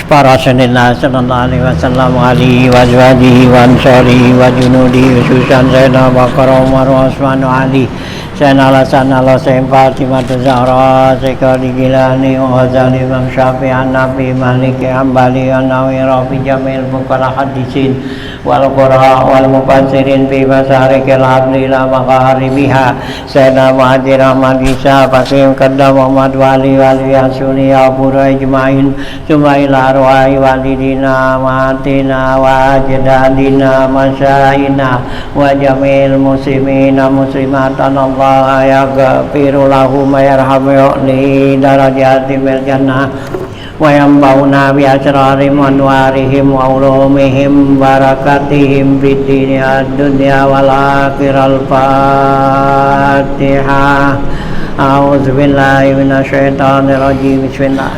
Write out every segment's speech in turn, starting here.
para Rasulullah sallallahu alaihi wasallam alihi wa azwajihi wa ansarihi wa junudihi khususan Sayyidina Abu Bakar Umar wa Utsman wa Ali Sayyidina Hasan al-Husain Fatimah Zahra Sayyidi Jilani wa Ghazali Imam Syafi'i Nabi Malik Hambali An-Nawawi Rafi Jamil Bukhara Hadisin wal qura wal mufassirin fi masarikil adli la maqaribiha Sayyidina Muhammad Ahmad Isa Fakim Qaddam Muhammad Wali Wali Asuni Abu Ijma'in Sumaila arwai walidina matina wa ajdadina masyayina wa jamil muslimina muslimatan Allah yaghfiru lahum wa yarhamu li darajati bil jannah wa yambauna bi asrarihim wa anwarihim wa ulumihim barakatihim fid dunya wal akhirah. Al-Fatihah. A'udzu billahi minasyaitonir rajim. Bismillah.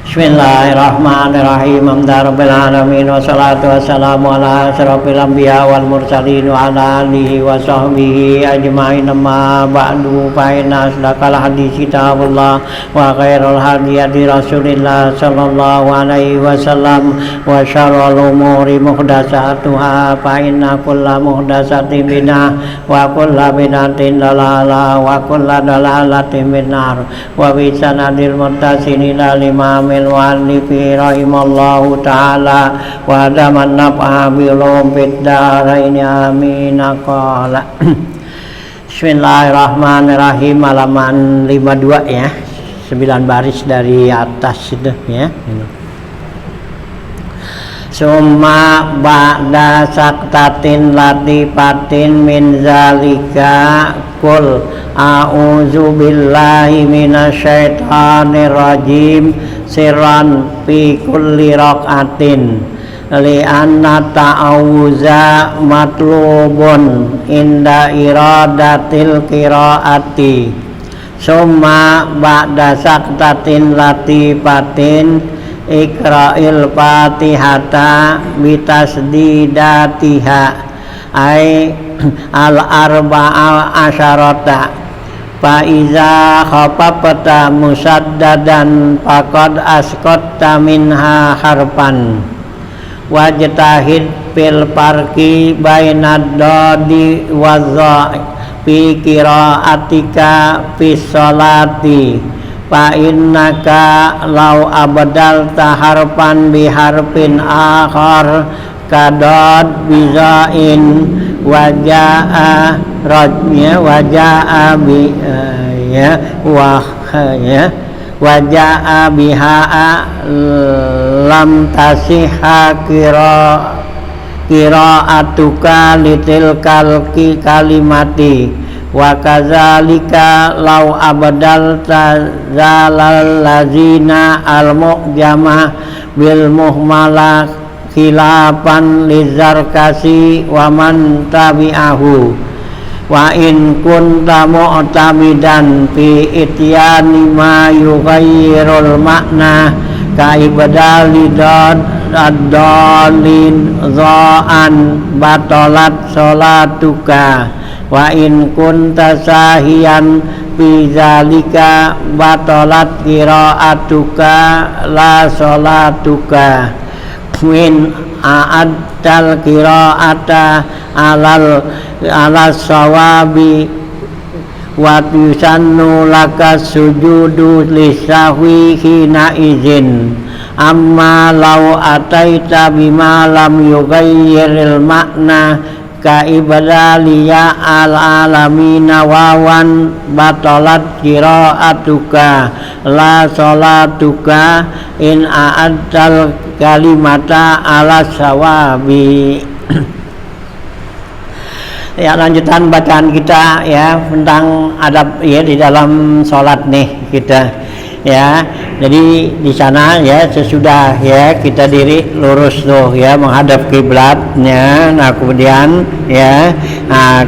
Bismillahirrahmanirrahim. Alhamdulillahirabbil alamin wassalatu wassalamu ala asyrofil anbiya wal mursalin wa ala alihi wa sahbihi ajmain. Amma ba'du fa inna asdaqal hadits kitabullah wa khairul hadiyati Rasulillah sallallahu alaihi wasallam wa syarrul umuri muhdatsatuha fa inna kulla muhdatsatin bid'ah wa kulla bid'atin dalalah wa kulla dalalatin finnar wa bi sanadil muttasil ila imam al-muallifi rahimallahu ta'ala wa daman naf'a bilum fid daraini amin. Qala Bismillahirrahmanirrahim. Halaman 52 ya, 9 baris dari atas itu ya. Summa ba'da saktatin latifatin min zalika kul a'udzu billahi minasyaitonir rajim sirran fi kulli raqatin li anna ta'awuza matlubun inda iradatil qiraati. Summa ba'da saktatin latifatin ikra'il fatihata bitasdidatiha ay al-arba'a asyarata fa iza khafafta musaddadan faqad asqatta minha harfan wajtahid fil farqi bainad dadi wadh fi qira'atika fi sholati fa innaka law abdalta harfan bi harfin akhar kadad bizain wajaa rajnya wajaa bi ya wa ya wajaa biha lam tasihha qira'atuka litilkal kalimati wa kadzalika law abdalta zalal lazina al mu'jamah bil muhmalah khilafan lizarkasi wa man tabi'ahu wa in kunta mu'tamidan fi ityani ma yughayyirul makna ka ibadali ad-dalin dha'an batalat sholatuka wa in kunta sahiyan fi zalika batalat qira'atuka la sholatuka min a'addal qira'ata alal sawabi wa tusannu laka sujudu lisahwi hina izin amma law ataita bima lam yughayyiril makna ka ibadaliya al-alamina wawan batalat qira'atuka la sholatuka in a'addal kalimata ala sawabi. Ya, lanjutan bacaan kita ya tentang adab ya di dalam sholat nih kita ya. Jadi di sana ya sesudah ya kita diri lurus tuh ya menghadap kiblatnya. Nah kemudian ya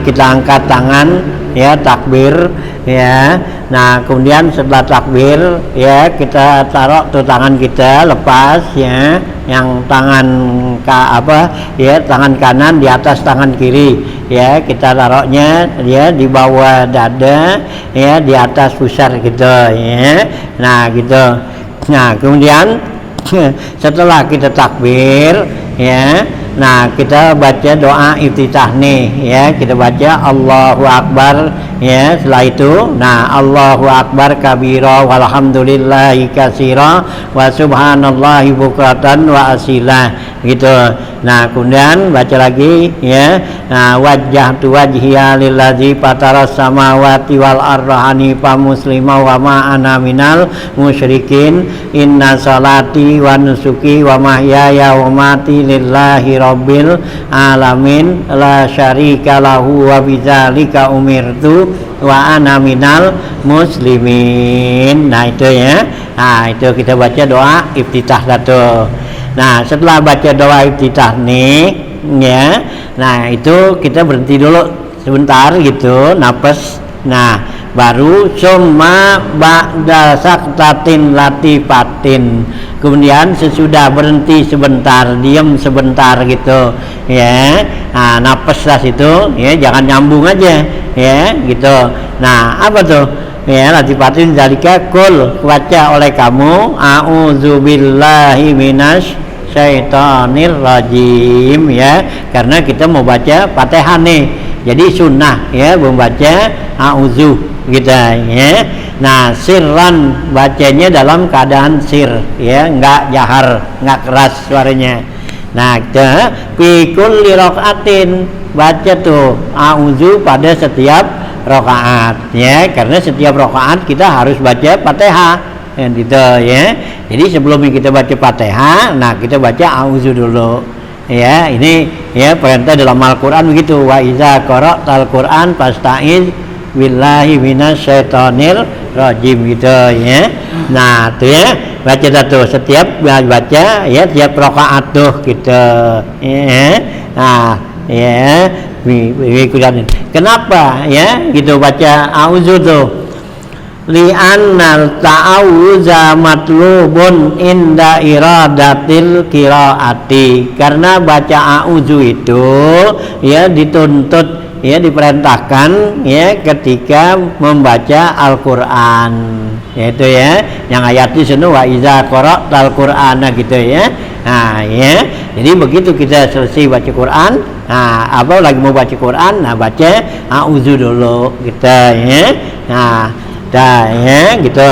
kita angkat tangan ya takbir ya. Nah kemudian setelah takbir ya kita taruh tuh tangan kita lepas ya, yang tangan tangan kanan di atas tangan kiri ya, kita taruhnya ya di bawah dada ya, di atas pusar gitu ya. Nah gitu. Nah kemudian setelah kita takbir ya, nah kita baca doa iftitah nih ya, kita baca Allahu Akbar ya. Setelah itu nah Allahu Akbar kabira walhamdulillahi katsira wa subhanallahi bukratan wa asila gitu. Nah kemudian baca lagi ya, nah wajjahtu wajhiya lillazi fataras samawati wal arda hanifan muslima wa ma ana minal musyrikin inna salati wa nusuki wa mahyaya wa mati lillahi rabbil alamin la syarika lahu wa bidzalika umirtu wa ana minal muslimin. Nah itu ya, nah itu kita baca doa iftitah satu. Nah setelah baca doa iftitah nih ya, nah itu kita berhenti dulu sebentar gitu, napas. Nah baru summa ba'da saktatin latifatin, kemudian sesudah berhenti sebentar, diam sebentar gitu ya. Nah napas lah situ ya, jangan nyambung aja ya gitu. Nah apa tuh ya, latifatin zalika kul, baca oleh kamu a'udzubillahi minasy syaitonir rajim ya, karena kita mau baca Fatihah nih, jadi sunnah ya membaca a'udzu gitu ya. Nah sirran, bacanya dalam keadaan sir ya, enggak jahar, enggak keras suaranya. Nah kita fi kulli rakaatin, baca tuh a'udzu pada setiap rakaat ya, karena setiap rakaat kita harus baca Fatihah gitu ya. Jadi sebelum kita baca Fatihah, nah kita baca a'udzu dulu ya. Ini ya perintah dalam Al-Qur'an begitu, wa iza qara'tal Qur'an fasta'iz billahi minasyaitonir rajim gitu ya. Nah tuh ya, baca satu setiap baca ya, setiap rakaat tuh gitu ya. Nah ya kenapa ya gitu baca a'udzu tuh, li'annal ta'awuza matlubun inda iradatil qiraati, karena baca a'udzu itu ya dituntut ya, diperintahkan ya ketika membaca Al-Qur'an, yaitu ya yang ayat di sana wa iza qara'tal qur'ana gitu ya. Nah ya, jadi begitu kita selesai baca Quran, nah apa lagi mau baca Quran, nah baca a'udzu dulu gitu ya. Nah dah ya gitu.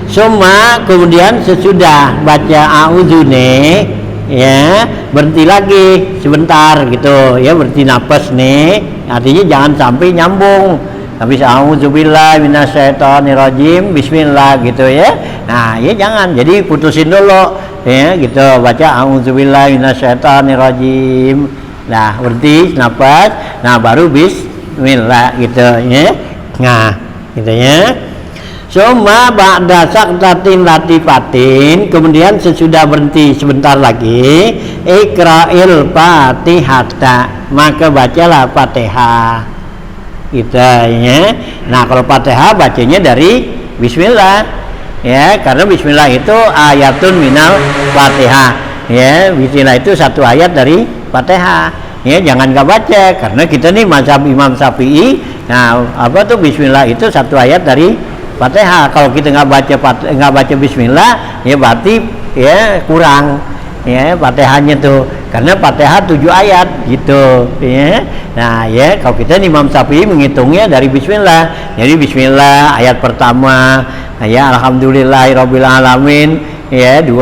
Semua kemudian sesudah baca a'udzu nih ya, berhenti lagi sebentar gitu ya, berhenti napas nih, artinya jangan sampai nyambung habis a'udzubillahi minasyaitonirrajim bismillah gitu ya. Nah ya jangan, jadi putusin dulu ya gitu, baca a'udzubillahi minasyaitonirrajim, nah berhenti napas, nah baru bismillah gitu ya. Nah gitu ya. Summa ba'da saktatin latifatin, kemudian sesudah berhenti sebentar lagi, ikra'il fatihata, maka bacalah Fatihah gitu ya. Nah kalau Fatihah bacanya dari bismillah ya, karena bismillah itu ayatun minal Fatihah ya, bismillah itu satu ayat dari Fatihah ya. Jangan nggak baca, karena kita nih mazhab Imam Syafi'i, nah apa tuh bismillah itu satu ayat dari Fatihah. Kalau kita nggak baca bismillah ya berarti ya kurang ya Fatihahnya tuh, karena Fatihah 7 ayat gitu ya. Nah ya kalau kita Imam Syafi'i menghitungnya dari bismillah, jadi bismillah ayat pertama ya, alhamdulillahirabbil alamin ya 2,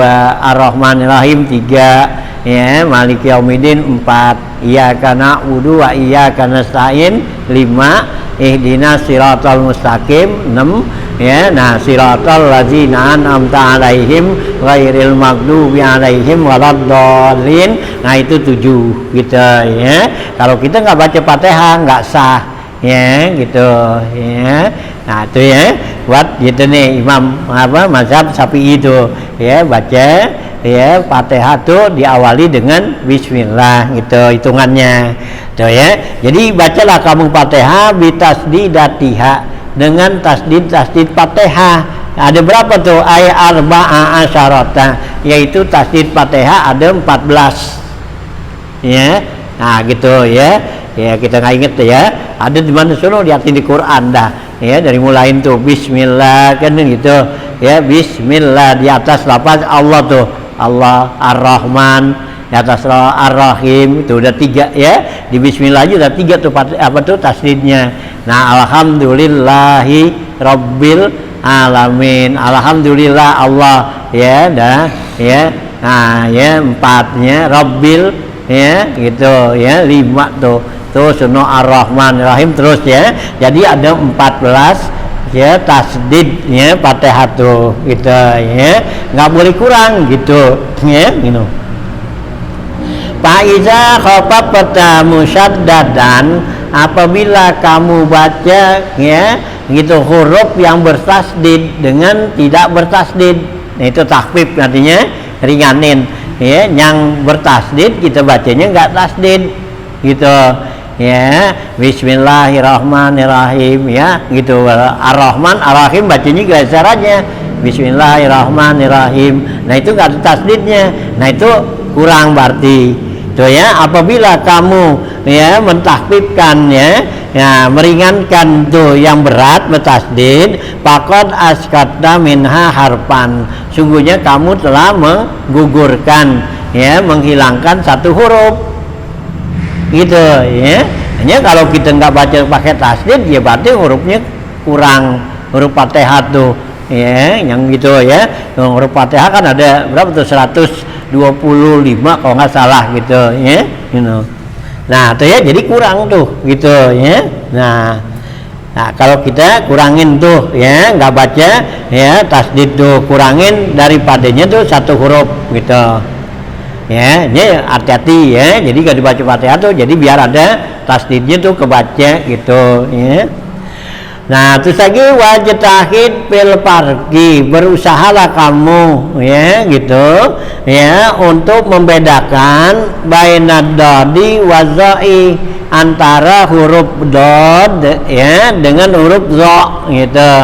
ar-rahmanirrahim 3 ya, maliki yaumiddin 4, iyyaka na'budu wa iyyaka nasta'in 5, ihdinas siratal mustaqim 6 ya. Nah siratal ladzina an'amta 'alaihim ghairil maghdubi 'alaihim waladdallin, nah itu 7 gitu ya. Kalau kita nggak baca Fatihah nggak sah ya gitu ya. Nah itu ya buat gitu nih Imam mazhab Syafi'i itu ya, baca ya Fatihah tuh diawali dengan bismillah gitu hitungannya tuh ya. Jadi bacalah kamu Fatihah bitasdidatiha dengan tasdid Fatihah. Ada berapa tuh? Arba'a asyarata, yaitu tasdid Fatihah ada 14 ya. Nah gitu ya. Ya kita nggak inget ya. Ada di mana suruh lihatin di Quran dah ya, dari mulain tuh bismillah kan gitu ya, bismillah di atas lafaz Allah tuh, Allah Ar-Rahman, di atas Ar-Rahim, itu udah 3 ya. Di bismillah aja udah 3 tuh apa tuh tasdidnya. Nah alhamdulillahi rabbil alamin, alhamdulillah Allah ya dah ya. Nah ya 4-nya rabbil ya gitu ya, 5 tuh suno Ar-Rahman Rahim terus ya. Jadi ada 14 ya tasdid ya Fatihah tuh gitu ya, nggak boleh kurang gitu ya gitu. Faiza khafafta musyaddadan, apabila kamu baca ya gitu huruf yang bertasdid dengan tidak bertasdid, nah itu takhfif artinya ringanin ya. Yang bertasdid kita bacanya nggak tasdid gitu ya, bismillahirrahmanirrahim ya gitu. Ar-Rahman Ar-Rahim bacanya geserannya bismillahirrahmanirrahim, nah itu nggak ada tasdidnya, nah itu kurang berarti tuh ya. Apabila kamu ya mentahfifkan ya, meringankan tuh yang berat bertasdid, faqad askata minha harfan, sungguhnya kamu telah menggugurkan ya, menghilangkan 1 huruf gitu ya. Hanya kalau kita nggak baca pakai tasdid ya berarti hurufnya kurang, huruf Fatihah tuh ya yang gitu ya. Huruf Fatihah kan ada berapa tuh, 125 kalau nggak salah gitu ya gitu. Nah tuh ya, jadi kurang tuh gitu ya. Nah kalau kita kurangin tuh ya, nggak baca ya tasdid tuh, kurangin daripadanya tuh 1 huruf gitu ya. Ini hati-hati ya, jadi kalau dibaca Fatihah tuh jadi biar ada tasdidnya tuh kebaca gitu ya. Nah terus lagi wajtahid fil farqi, berusahalah kamu ya gitu ya untuk membedakan bainad dadi wa zai, antara huruf dod ya dengan huruf za gitu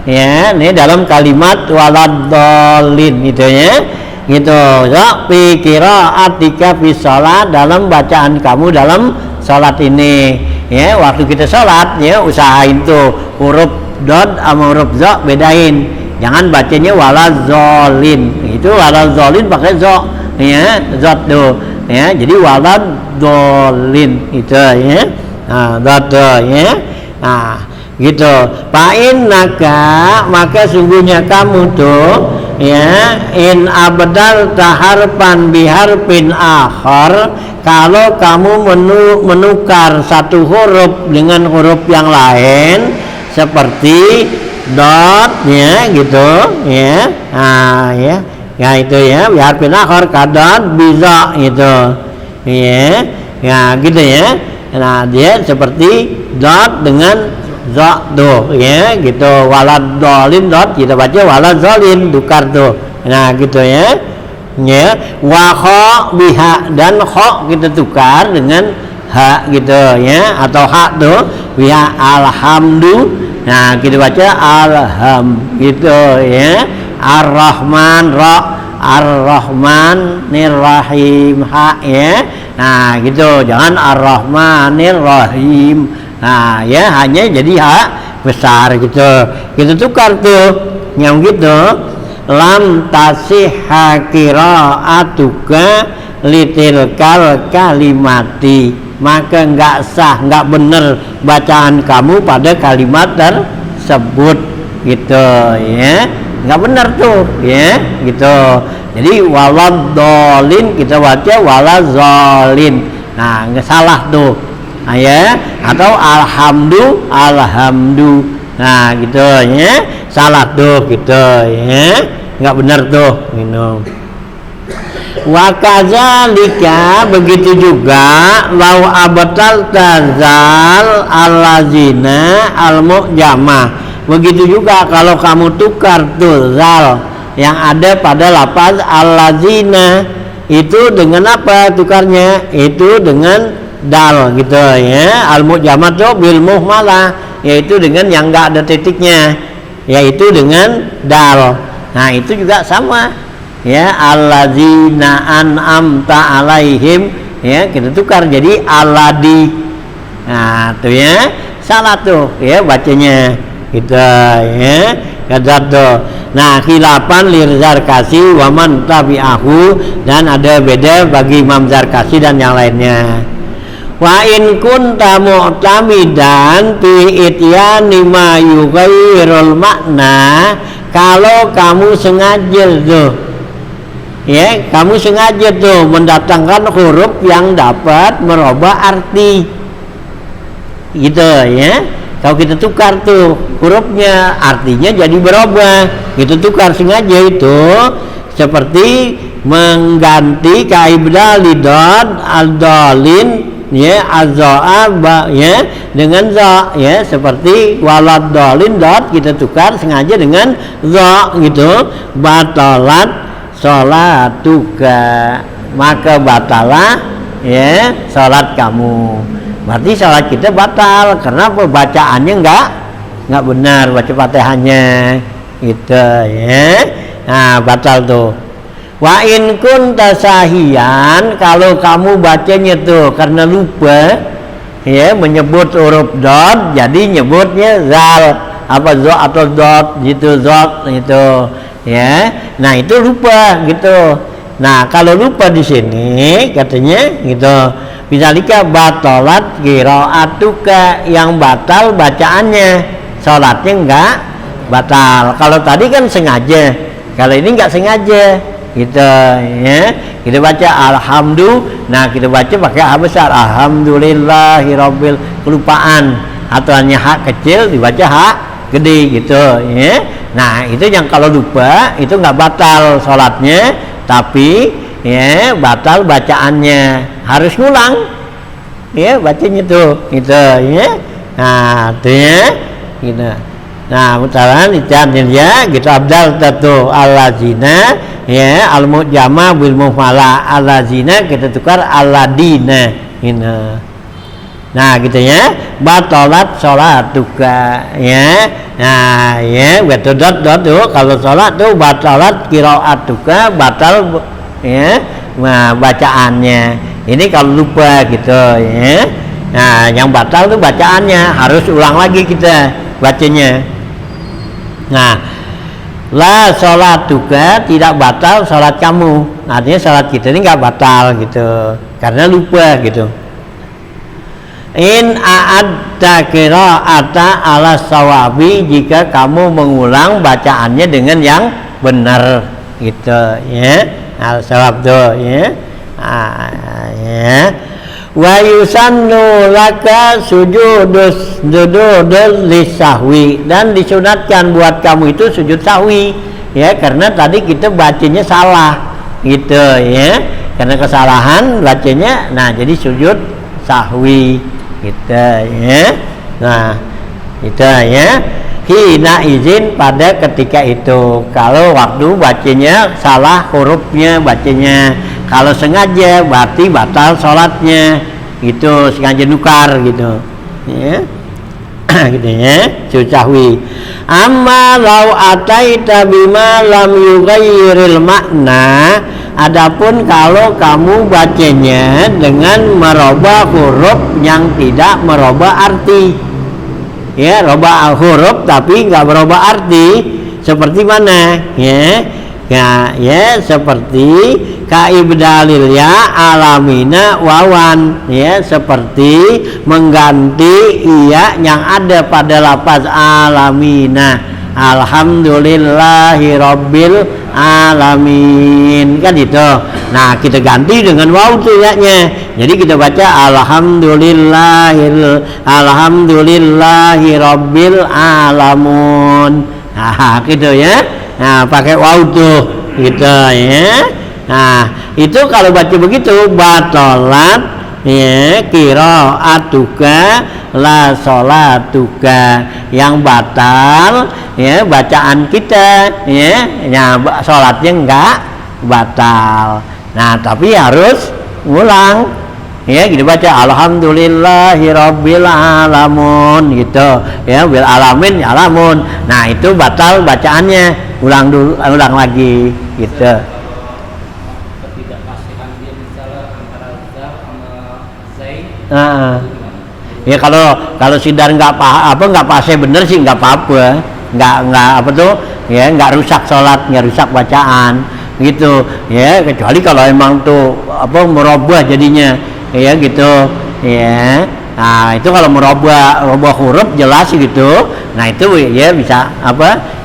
ya. Ini dalam kalimat waladdallin gitu ya gitu ya. Fi qiraatika fi shalat, dalam bacaan kamu dalam salat ini ya. Waktu kita salat ya usahain tuh huruf dod sama huruf za bedain, jangan bacanya waladzolin, itu waladzolin pakai za ya, zat tuh ya. Jadi waladzolin itu ya, nah zat ya. Nah gitu. Fa'innaka, maka sungguhnya kamu tuh ya, in abdal taharpan biharpin akhar, kalau kamu menukar 1 huruf dengan huruf yang lain seperti dot ya gitu ya. Nah ya, ya itu ya biharpin akhar kadot bisa gitu ya, ya gitu ya. Nah dia seperti dot dengan za tuh ya gitu, waladdallin dot kita baca waladzolin, tukar tuh. Nah gitu ya ya. Wa kha biha, dan kha kita tukar dengan ha gitu ya, atau ha tuh biha alhamdu, nah kita baca alham gitu ya. Ar-Rahman ra, Ar-Rahmanirrahim ha ya. Nah gitu, jangan Ar-Rahmanirrahim. Nah ya, hanya jadi ha besar gitu, kita tukar tuh yang gitu. Lam tasihha qiraatuka litilkal kalimati, maka enggak sah, enggak benar bacaan kamu pada kalimat tersebut gitu ya, enggak benar tuh ya gitu. Jadi waladdallin kita baca waladzolin, nah enggak salah tuh ya. Atau alhamdu, nah gitu ya, salah tuh gitu ya, nggak benar tuh gitu. Wa kadzalika, begitu juga lau abatal tazal allazina al-mu'jamah, begitu juga kalau kamu tukar tuh zal yang ada pada lafaz allazina. Itu dengan apa tukarnya? Itu dengan dal gitu ya. Al-mu'jamah itu bil muhmalah, yaitu dengan yang enggak ada titiknya, yaitu dengan dal. Nah, itu juga sama ya, allazina an'amta alaihim ya, kita tukar jadi aladi. Nah, tuh ya, salah tuh ya bacanya gitu ya, kata tuh. Nah, khilafan lir Zarkasi wa man tabi'ahu, dan ada beda bagi Imam Zarkasi dan yang lainnya. Wa in kunta mu'tamidan fi ityani ma yughayyirul makna, kalau kamu sengaja tuh ya, kamu sengaja tuh mendatangkan huruf yang dapat merubah arti gitu ya. Kalau kita tukar tuh hurufnya, artinya jadi berubah, kita tukar sengaja itu, seperti mengganti kaibdalidad al-dalin ya, azza ya dengan za ya, seperti walad dalin dot kita tukar sengaja dengan za gitu. Batalat sholatuka, maka batalah ya salat kamu. Berarti salat kita batal karena bacaannya enggak benar, baca Fatihahnya gitu ya. Nah, batal tuh. Wa in kunta sahiyan, kalau kamu bacanya tuh karena lupa ya menyebut huruf dot, jadi nyebutnya zal apa zo atau dot gitu, zot gitu ya. Nah, itu lupa gitu. Nah, kalau lupa di sini katanya gitu, misalnya batalat qiraatuka, yang batal bacaannya, salatnya enggak batal. Kalau tadi kan sengaja, kalau ini enggak sengaja gitu ya. Kita baca alhamdulillah, nah kita baca pakai hak besar, alhamdulillahirabbil, kelupaan, atau hanya hak kecil dibaca hak gede gitu ya. Nah, itu yang kalau lupa itu enggak batal salatnya, tapi ya batal bacaannya, harus ngulang ya bacanya tuh gitu ya. Nah, itu ya gitu. Nah, mutaran ya gitu, abdal tatu alazina ya, al-mu'jamah bil muhmala alazina kita tukar aladina gitu. Nah, gitu ya, batalat sholatuka ya. Nah, ya betul dot tuh, kalau sholat tuh batalat qiraatuka, batal ya bacaannya. Ini kalau lupa gitu ya. Nah, yang batal tuh bacaannya, harus ulang lagi kita bacanya. Nah, la sholatuka, tidak batal sholat kamu, artinya sholat kita ini nggak batal gitu karena lupa gitu. In a'adta qira'ata ala sawabi, jika kamu mengulang bacaannya dengan yang benar gitu ya, al sawab tuh ya. Ya. Wa yusannu laka sujudus lisahwi, dan disunatkan buat kamu itu sujud sahwi ya, karena tadi kita bacanya salah gitu ya, karena kesalahan bacanya. Nah, jadi sujud sahwi gitu ya. Nah, itu ya, hina izin pada ketika itu, kalau waktu bacanya salah hurufnya bacanya. Kalau sengaja berarti batal sholatnya gitu, sengaja nukar gitu ya. Gitu ya, sujahwi. Amma lau ataita bima lam yughayyiril makna, adapun kalau kamu bacanya dengan merubah huruf yang tidak merubah arti ya, rubah huruf tapi nggak merubah arti, seperti mana ya? Ya, seperti kaibdalil ya alamina wawan ya, seperti mengganti iya yang ada pada lafaz alamina, alhamdulillahirabbil alamin kan itu. Nah, kita ganti dengan waw tuh ya-nya, jadi kita baca alhamdulillahirabbil alamun. Nah, gitu ya. Nah, pakai waw tuh gitu ya. Nah, itu kalau baca begitu batalat ya qiraatuka la sholatuka, yang batal ya bacaan kita ya sholatnya enggak batal. Nah tapi harus ngulang ya, gitu baca alhamdulillahirabbil alamin gitu ya, bil alamin alamun. Nah itu batal bacaannya, ulang lagi gitu. Ketidakpastian dia misalnya antara zal sama zain. Ya kalau sidar nggak pasti bener sih nggak apa-apa, nggak apa tuh ya, nggak rusak sholat, nggak rusak bacaan gitu ya, kecuali kalau emang tuh merubah jadinya ya gitu ya. Nah itu kalau merubah huruf jelas gitu, nah itu ya bisa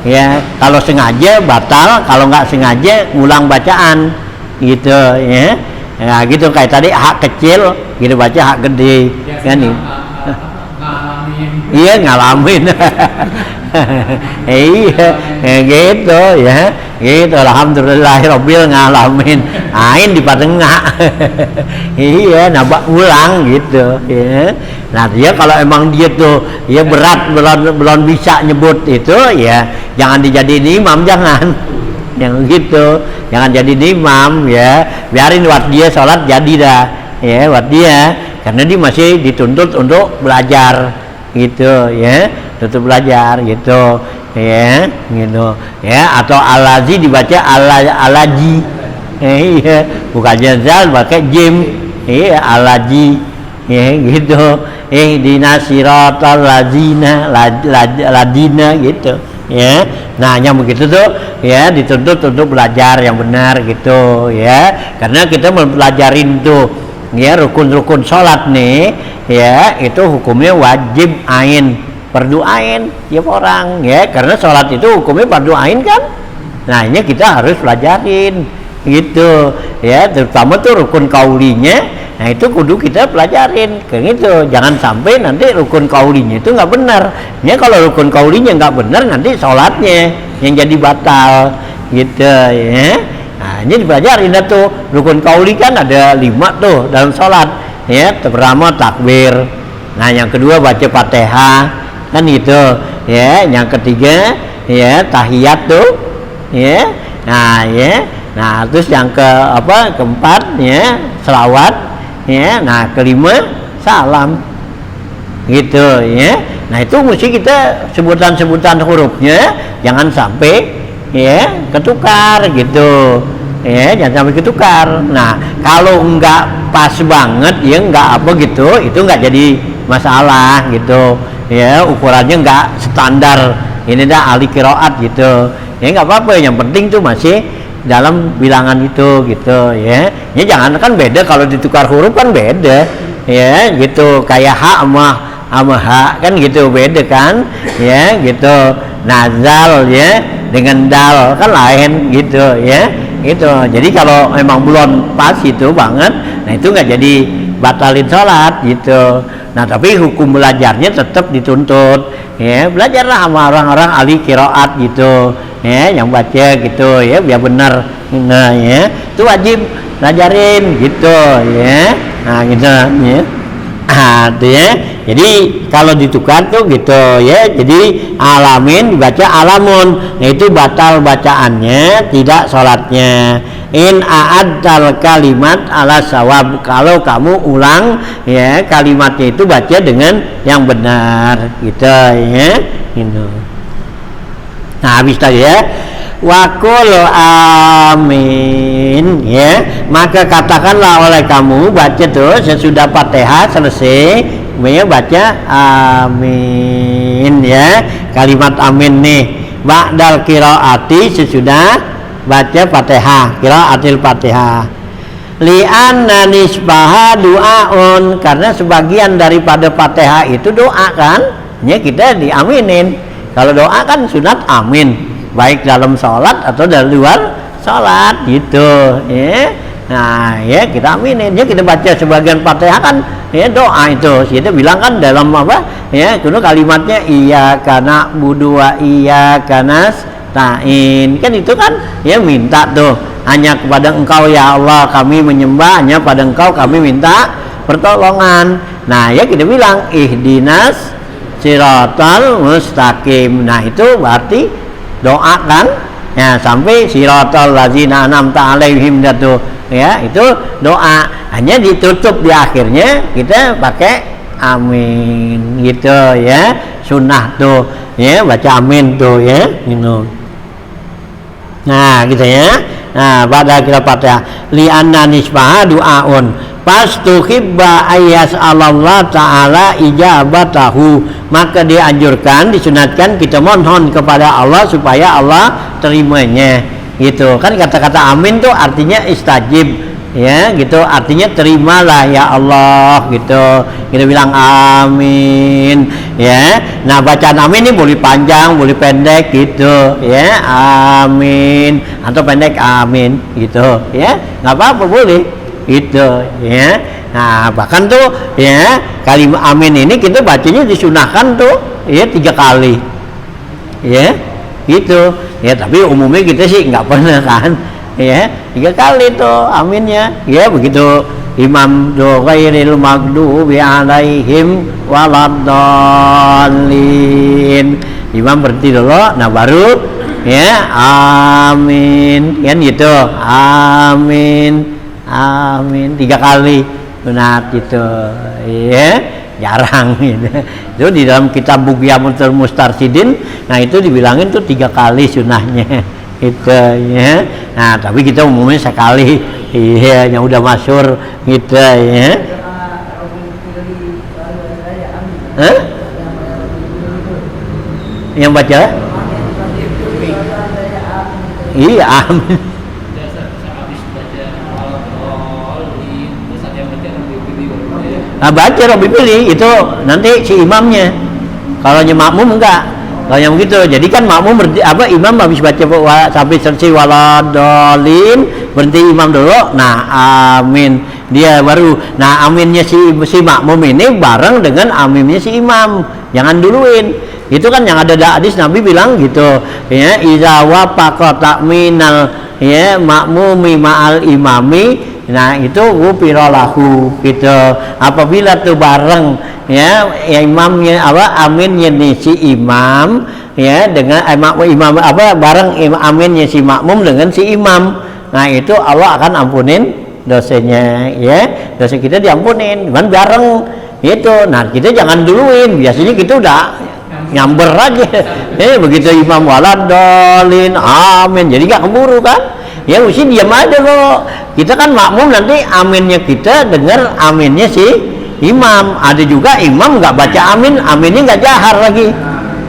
ya, kalau sengaja batal, kalau nggak sengaja ngulang bacaan gitu ya. Nah gitu kayak tadi hak kecil gitu baca hak gede kan nih. Iya ngalamin. Iya gitu ya, gitu alhamdulillahirabbil ngalamin, ain di tengah. Iya nambah ulang gitu ya. Nah dia kalau emang dia tuh ya berat belum bisa nyebut itu ya jangan dijadiin imam, jangan gitu, jangan jadi imam ya, biarin buat dia sholat jadi dah ya buat dia, karena dia masih dituntut untuk belajar gitu ya, tutup belajar gitu ya, gitu ya. Atau alazi dibaca alaji, iya bukannya zal pakai jim, iya alaji ya gitu, dinasiratal lazina ladina gitu ya. Nah yang begitu tuh ya dituntut untuk belajar yang benar gitu ya, karena kita mempelajarin tuh ya rukun-rukun sholat nih ya, itu hukumnya wajib ain, fardu ain tiap orang ya, karena sholat itu hukumnya fardu ain kan. Nah ini kita harus pelajarin gitu ya, terutama tuh rukun kaulinya. Nah itu kudu kita pelajarin kayak gitu, jangan sampai nanti rukun kaulinya itu nggak benar ya. Kalau rukun kaulinya nggak benar nanti sholatnya yang jadi batal gitu ya. Nah ini dipelajarin tuh, rukun kauli kan ada 5 tuh dalam sholat ya. Pertama takbir, nah yang kedua baca Fatihah kan gitu ya, yang ketiga ya tahiyat tuh ya. Nah ya, nah terus yang keempat ya selawat ya, nah kelima salam gitu ya. Nah itu mesti kita sebutan hurufnya jangan sampai ya ketukar gitu ya, jangan sampai ketukar. Nah kalau enggak pas banget ya enggak gitu, itu enggak jadi masalah gitu ya, ukurannya enggak standar ini dah ahli qiraat gitu ya, enggak apa-apa, yang penting tuh masih dalam bilangan itu gitu ya. Ya jangan kan beda, kalau ditukar huruf kan beda ya gitu, kayak ha sama ha kan gitu beda kan ya gitu. Nazal ya dengan dal kan lain gitu ya gitu. Jadi kalau memang belum pas itu banget, nah itu nggak jadi batalin sholat gitu. Nah tapi hukum belajarnya tetap dituntut ya, belajarlah sama orang-orang ahli qiraat gitu ya, yang baca gitu ya biar benar. Nah ya itu wajib belajarin gitu ya. Nah gitu ya. Nah ya, jadi kalau ditukar tuh gitu ya, jadi alamin dibaca alamun, nah itu batal bacaannya, tidak sholatnya. In a'addal kalimat ala sawab, kalau kamu ulang ya kalimatnya itu baca dengan yang benar gitu ya gitu. Nah habis tadi ya wakul amin ya, maka katakanlah oleh kamu baca tuh sesudah Fatihah selesai ya, baca amin ya, kalimat amin nih ba'dal qiraati, sesudah baca Fatihah, qiraatil Fatihah. Li'anna nisbaha du'aun, karena sebagian daripada Fatihah itu doa kan ya, kita diaminin. Kalau doa kan sunat amin, baik dalam sholat atau dari luar sholat gitu ya. Nah ya kita aminin ya, kita baca sebagian Fatihah kan ya doa itu, kita bilang kan dalam ya kuno kalimatnya iyyaka na'budu wa iyyaka nasta'in kan, itu kan ya minta tuh hanya kepada engkau ya Allah kami menyembah, hanya pada engkau kami minta pertolongan. Nah ya kita bilang ihdinas siratal mustaqim. Nah itu berarti doa kan ya, sampai siratal ladzina an'amta alaihim itu ya, itu doa. Hanya ditutup di akhirnya kita pakai amin gitu ya, sunnah tuh ya, baca amin tuh ya gitu. Nah gitu ya. Nah pada kira Fatihah li anna nisbaha du'aun fastuhibba ayas Allah ta'ala ijabatahu, maka dianjurkan, disunatkan kita mohon kepada Allah supaya Allah terimanya gitu kan. Kata-kata amin tuh artinya istajib ya gitu, artinya terimalah ya Allah gitu, kita bilang amin ya. Nah bacaan amin ini boleh panjang boleh pendek gitu ya, amin atau pendek amin gitu ya, nggak apa-apa boleh gitu ya. Nah bahkan tuh ya kalimat amin ini kita bacanya disunahkan tuh ya 3 kali ya gitu ya, tapi umumnya kita sih nggak pernah kan ya 3 kali tuh aminnya ya. Begitu imam do ghairil maghdubi alaihim waladdallin, imam berhenti dulu, nah baru ya amin kan gitu, amin amin 3 kali sunat gitu ya, jarang gitu. Itu di dalam kitab Bughyatul Mustarsidin, nah itu dibilangin tuh 3 kali sunahnya gitu ya. Nah tapi kita umumnya sekali iya, yang udah masyhur gitu ya. Hah? Yang baca? Iya amin. Nah, baca Rabbi pilih itu nanti si imamnya. Kalau makmum enggak. Kalau yang begitu, jadi kan makmum berhenti, imam habis baca sampai selesai waladolin, berhenti imam dulu. Nah amin dia baru. Nah aminnya si makmum ini bareng dengan aminnya si imam, jangan duluin. Itu kan yang ada hadis Nabi bilang gitu ya, iza wafaqa ta'minal ya makmumi ma'al imami. Nah itu ghufira lahu gitu. Apabila tuh bareng ya imamnya aminnya nih si imam ya dengan imam bareng aminnya si makmum dengan si imam. Nah itu Allah akan ampunin dosanya ya, dosa kita diampunin cuman bareng itu. Nah kita jangan duluin, biasanya kita udah nyamber aja begitu imam waladolin amin, jadi gak keburu kan ya, mesti diam aja loh. Kita kan makmum, nanti aminnya kita dengar aminnya si imam. Ada juga imam nggak baca amin, aminnya nggak jahar lagi.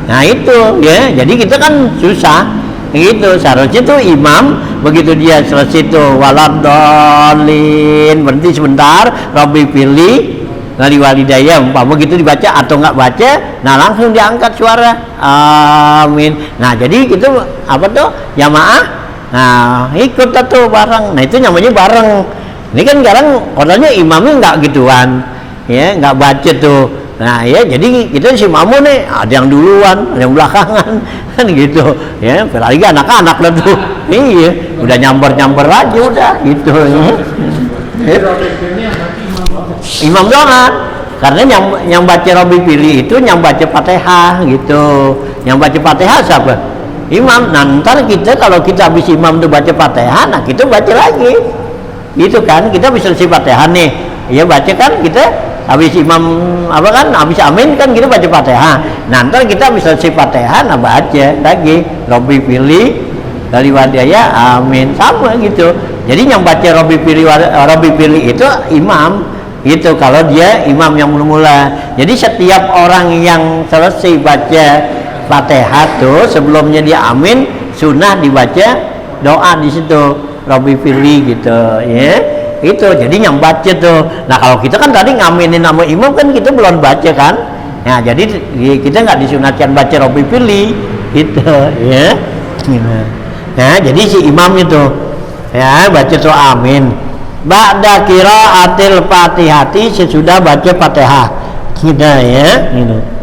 Nah itu ya, jadi kita kan susah gitu. Seharusnya tuh imam begitu dia selesai tuh waladolin berhenti sebentar, Rabbi pilih dari walidayah umpama begitu dibaca atau nggak baca, nah langsung diangkat suara amin. Nah jadi itu apa tuh jamaah. Nah ikut tuh bareng, nah itu namanya bareng. Ini kan sekarang orangnya imamnya nggak gituan ya, nggak baca tuh. Nah ya jadi kita si makmum nih ada yang duluan ada yang belakangan kan gitu ya, apalagi anak-anak lah tuh iya udah nyamber aja udah gitu ya. Imam doang, karena yang baca Rabbi pilih itu yang baca Fatihah gitu. Yang baca Fatihah siapa? Imam. Nah ntar kita kalau kita habis imam tuh baca Fatihah, nah kita baca lagi gitu kan, kita bisa selesai Fatihah nih ya, baca kan kita habis imam habis amin kan kita baca Fatihah. Nah ntar kita bisa selesai Fatihah, nah baca lagi Rabbi pilih dari wadaya amin, sama gitu. Jadi yang baca Rabbi pilih itu imam gitu, kalau dia imam yang mula-mula. Jadi setiap orang yang selesai baca Fatihah tuh sebelumnya dia amin, sunnah dibaca doa di situ Rabbi pilih gitu ya. Itu jadi yang baca tuh. Nah kalau kita kan tadi ngaminin nama imam kan kita belum baca kan. Nah jadi kita nggak disunatkan baca Rabbi pilih gitu ya. Nah jadi si imamnya tuh ya baca tuh amin ba'da qiraatil Fatihati, sesudah baca Fatihah kita ya gitu.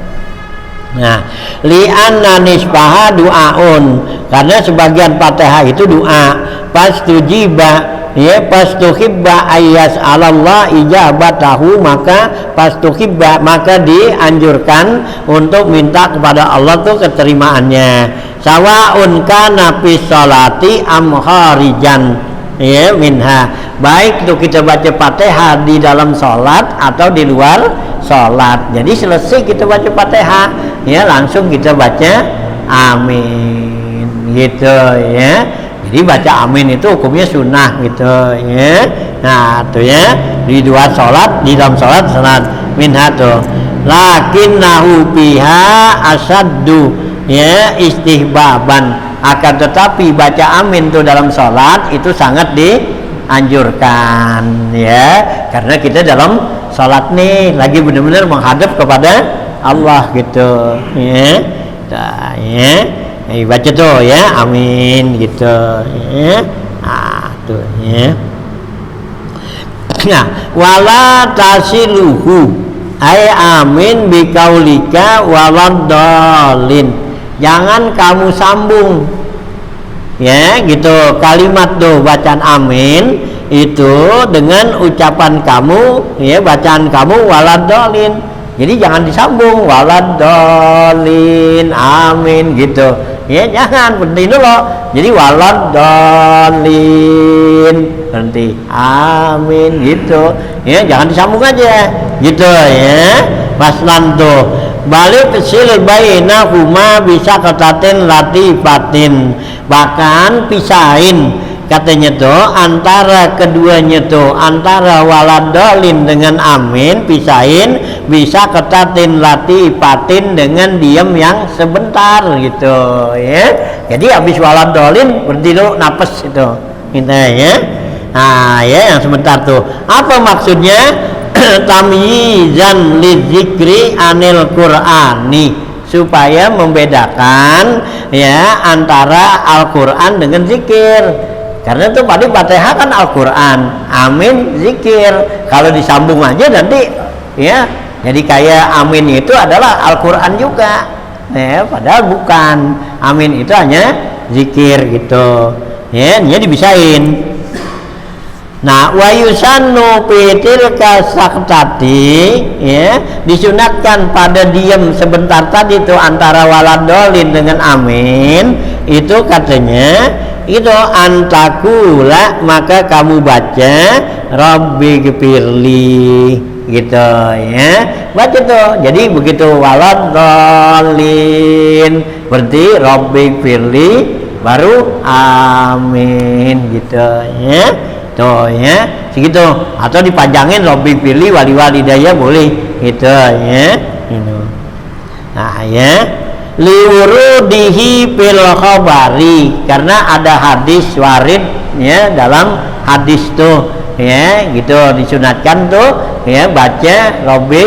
Nah, li'anna nisbaha du'aun, karena sebagian Fatihah itu doa. Pastujiba ya pastuhibba ayas Allah ijabatahu, maka pastuhibba maka dianjurkan untuk minta kepada Allah tuh keterimaannya. Sawaun kana fi sholati am kharijan ya minha, baik itu kita baca Fatihah di dalam sholat atau di luar sholat. Jadi selesai kita baca Fatihah ya langsung kita baca amin gitu ya. Jadi baca amin itu hukumnya sunnah gitu ya. Nah tuh ya di dua sholat, di dalam sholat minha tuh. Lakinnahu biha asaddu ya istihbaban, akan tetapi baca amin tuh dalam sholat itu sangat dianjurkan ya, karena kita dalam sholat nih lagi benar-benar menghadap kepada Allah gitu ya. Nah, ya. Baca tuh ya amin gitu ya. Tuh ya. Nah, wala tasiluhu ay amin bikaulika waladhalin, jangan kamu sambung ya gitu kalimat tuh bacaan amin itu dengan ucapan kamu ya, bacaan kamu waladhalin. Jadi jangan disambung waladhalin amin gitu ya, jangan, berhenti dulu. Jadi waladhalin berhenti amin gitu ya, jangan disambung aja gitu ya. Paslan tuh balik sil bainahuma bisa katatin latifatin, bahkan pisahin katanya tuh antara keduanya tuh, antara waladhalin dengan amin pisahin bisa ketatin latifatin dengan diam yang sebentar gitu ya. Jadi habis waladhalin berhenti dulu napas itu gitu ya. Nah ya yang sebentar tuh apa maksudnya? Tamyizan lidzikri anil qur'ani, supaya membedakan ya antara Al-Qur'an dengan zikir. Karena itu pada Fatihah kan Al-Quran, amin zikir. Kalau disambung aja nanti ya jadi kayak amin itu adalah Al-Quran juga ya, padahal bukan. Amin itu hanya zikir gitu ya, dia dibisain. Nah wa yusannu fitil kasaktati ya, disunatkan pada diam sebentar tadi itu antara waladhalin dengan amin itu katanya itu antakula, maka kamu baca Rabbi gfirli gitu ya, baca tuh. Jadi begitu waladhalin berarti Rabbi gfirli baru amin gitu ya. Tuh ya segitu, atau dipanjangin Rabbi gfirli wali walidayya boleh gitu ya gitu. Nah ya liwurudihi fil khabari, karena ada hadis warid ya dalam hadis tuh ya gitu disunatkan tuh ya baca Rabbi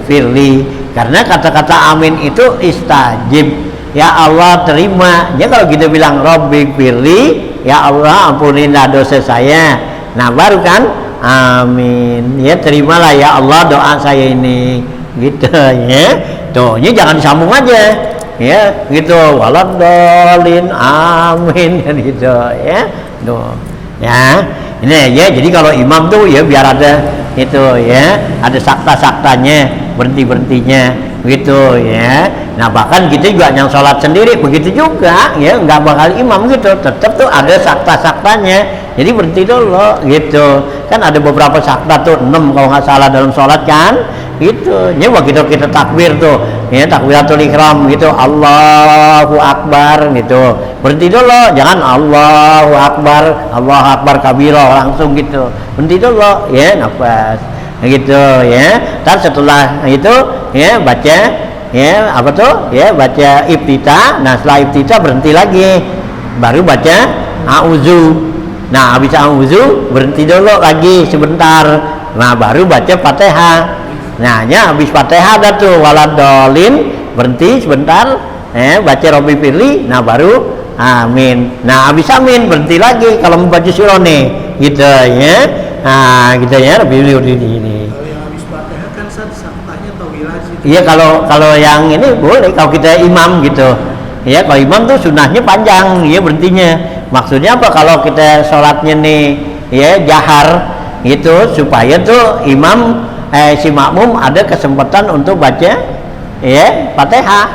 firli, karena kata-kata amin itu istajib ya Allah terima ya. Kalau kita bilang Rabbi firli ya Allah ampunilah dosa saya, nah baru kan amin ya terimalah ya Allah doa saya ini gitu ya. Tuh ini jangan disambung aja ya gitu waladhalin amin gitu ya. Tuh ya ini ya, jadi kalau imam tuh ya biar ada itu ya, ada sakta-saktanya, berhenti-berhentinya gitu ya. Nah bahkan kita juga yang sholat sendiri begitu juga ya, nggak bakal imam gitu, tetap tuh ada sakta-saktanya, jadi berhenti dulu gitu kan. Ada beberapa sakta tuh 6 kalau nggak salah dalam sholat kan gitu ya. Begitu kita takbir tuh ya, takbiratul ihram gitu, Allahu Akbar gitu, berhenti dulu, jangan Allahu Akbar kabiro langsung gitu, berhenti dulu ya, nafas gitu ya. Dan setelah itu ya baca ya apa tuh ya, baca iftitah. Nah setelah iftitah berhenti lagi, baru baca auzu. Nah habis auzu berhenti dulu lagi sebentar, nah baru baca Fatihah. Nah ya habis Fatihah ada tuh waladhalin, berhenti sebentar baca Rabbi firli, nah baru amin. Nah habis amin berhenti lagi kalau mau baca surah nih gitu ya. Nah gitu ya Rabbi firli ini. Kalau yang habis Fatihah kan saktanya tawilah sih. Iya kalau yang ini boleh kalau kita imam gitu ya. Kalau imam tuh sunahnya panjang ya berhentinya. Maksudnya apa, kalau kita sholatnya nih ya jahar gitu, supaya tuh imam si makmum ada kesempatan untuk baca ya Fatihah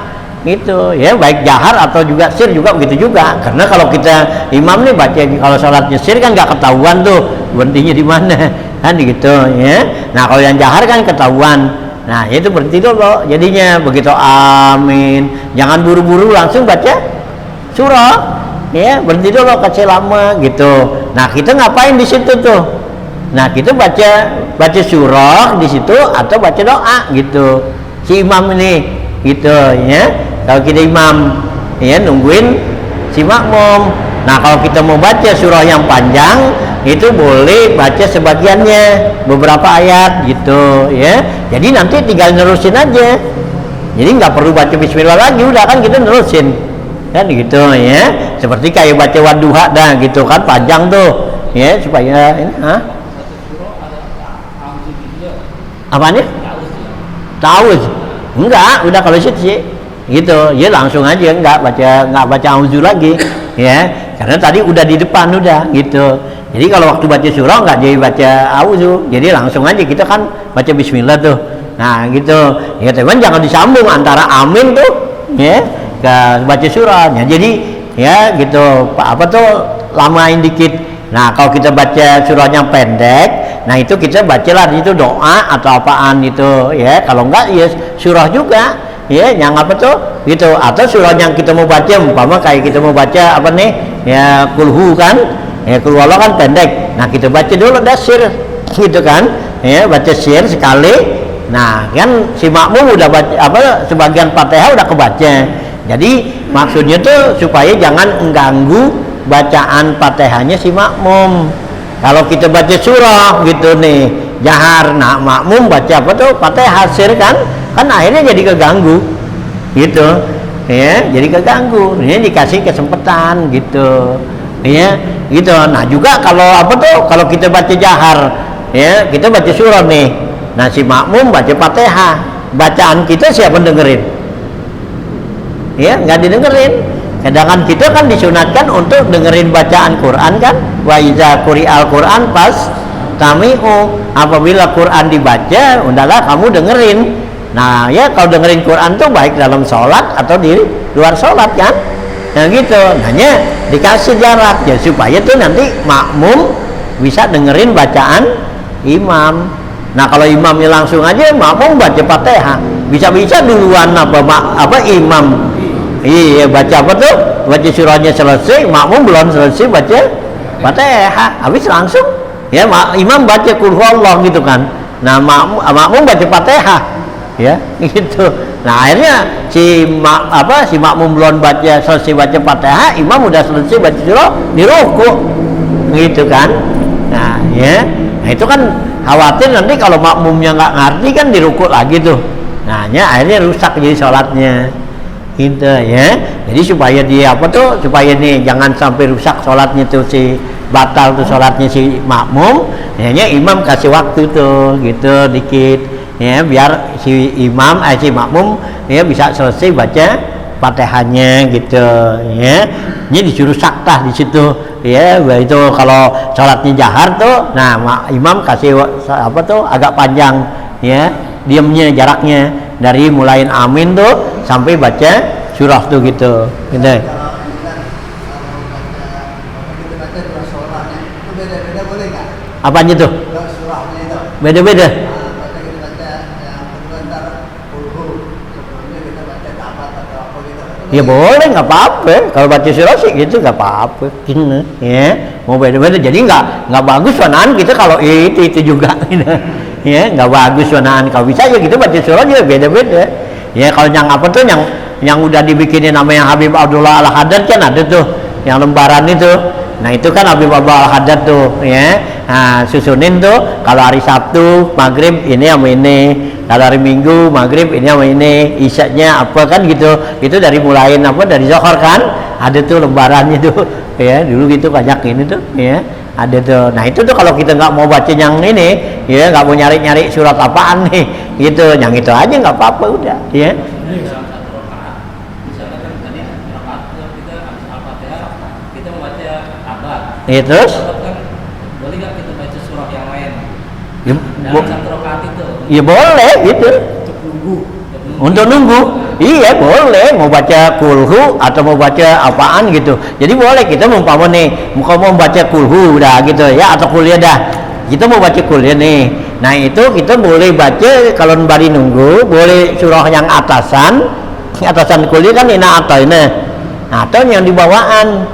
gitu ya, baik jahar atau juga sir juga begitu juga. Karena kalau kita imam nih baca, kalau sholatnya sir kan nggak ketahuan tuh berhentinya di mana kan gitu ya. Nah kalau yang jahar kan ketahuan, nah itu berhenti dulu jadinya begitu amin, jangan buru-buru langsung baca surah ya, berhenti dulu kasih lama gitu. Nah kita ngapain di situ tuh? Nah kita baca surah di situ atau baca doa gitu si imam ini gitu ya. Kalau kita imam ya nungguin si makmum. Nah kalau kita mau baca surah yang panjang itu boleh baca sebagiannya, beberapa ayat gitu ya. Jadi nanti tinggal nerusin aja. Jadi nggak perlu baca bismillah lagi, udah kan kita nerusin kan gitu ya. Seperti kayak baca wadduha dah gitu kan, panjang tuh ya, supaya ini apanya? Tahu enggak, udah kalau sih gitu ya langsung aja, nggak baca auzu lagi ya, karena tadi udah di depan udah gitu. Jadi kalau waktu baca surah nggak jadi baca auzu, jadi langsung aja kita kan baca bismillah tuh. Nah gitu ya, teman jangan disambung antara amin tuh ya ke baca surahnya, jadi ya gitu apa tuh lamain dikit. Nah kalau kita baca surahnya pendek, nah itu kita bacalah itu doa atau apaan itu ya. Kalau enggak ya surah juga ya, yang apa tuh gitu. Atau surah yang kita mau baca umpama kayak kita mau baca apa nih ya kulhu kan ya, kulhu Allah kan pendek. Nah kita baca dulu dasir gitu kan ya, baca sir sekali. Nah kan si makmum udah baca apa sebagian Fatihah udah kebaca. Jadi maksudnya tuh supaya jangan mengganggu bacaan Fatihahnya si makmum. Kalau kita baca surah gitu nih jahar, nah makmum baca apa tuh Fatihah sir kan akhirnya jadi keganggu gitu ya, jadi keganggu. Ini dikasih kesempatan gitu ya gitu. Nah juga kalau apa tuh kalau kita baca jahar ya, kita baca surah nih, nah si makmum baca Fatihah, bacaan kita siapa dengerin ya? Nggak didengerin. Sedangkan kita kan disunatkan untuk dengerin bacaan Quran kan, wa iza quri'al Quran pas tami'u, apabila Quran dibaca undahlah kamu dengerin. Nah ya kalau dengerin Quran tuh baik dalam sholat atau di luar sholat kan, nah gitu. Hanya dikasih jarak ya supaya tuh nanti makmum bisa dengerin bacaan imam. Nah kalau imamnya langsung aja, makmum baca Fatihah, bisa-bisa duluan apa imam. Iya baca apa tuh, baca surahnya selesai, makmum belum selesai baca Fatihah, habis langsung ya imam baca qul huwallah gitu kan. Nah makmum baca Fatihah ya gitu. Nah akhirnya si makmum belum selesai baca Fatihah, imam udah selesai baca surah di ruku gitu kan. Nah ya, nah itu kan khawatir nanti kalau makmumnya nggak ngerti kan di ruku lagi tuh. Nah ya akhirnya rusak jadi sholatnya gitu ya. Jadi supaya dia apa tuh, supaya nih jangan sampai rusak sholatnya tuh si batal tuh sholatnya si makmum, hanya imam kasih waktu tuh gitu dikit ya, biar si imam si makmum ya bisa selesai baca Fatihahnya gitu ya. Ini disuruh saktah di situ ya. Itu kalau sholatnya jahar tuh, nah imam kasih apa tuh agak panjang ya, diamnya jaraknya dari mulain amin tuh sampai baca surah tuh gitu. Apanya tuh? Beda-beda. Ya boleh, nggak apa-apa. Kalau baca surah sih gitu nggak apa-apa. Ini ya mau beda-beda. Jadi nggak bagus wanaan kita kalau itu juga. Ya nggak bagus wanaan. Kalau bisa ya gitu baca surah juga beda-beda. Ya kalau yang apa tuh yang udah dibikinin namanya Habib Abdullah Al-Haddad kan ada tuh yang lembaran itu. Nah itu kan Habib Abdullah Al-Haddad tuh ya. Nah susunin tuh kalau hari Sabtu maghrib ini sama ini, kalau hari Minggu maghrib ini sama ini, isyaknya apa kan gitu. Itu dari mulain apa dari Zohor kan ada tuh lembarannya tuh ya, dulu gitu banyak ini tuh ya ada tuh. Nah itu tuh kalau kita nggak mau baca yang ini ya, nggak mau nyari-nyari surat apaan nih gitu, yang itu aja nggak apa-apa udah ya. Ya terus? dalam satu rakaat itu. Ya boleh gitu. Untuk nunggu. Iya boleh, mau baca kulhu atau mau baca apaan gitu. Jadi boleh kita umpama nih, mau baca kulhu udah gitu ya, atau kuliah dah. Kita mau baca kuliah nih. Nah itu kita boleh baca kalau bari nunggu, boleh surah yang atasan kuliah kan ini atau yang di bawaan.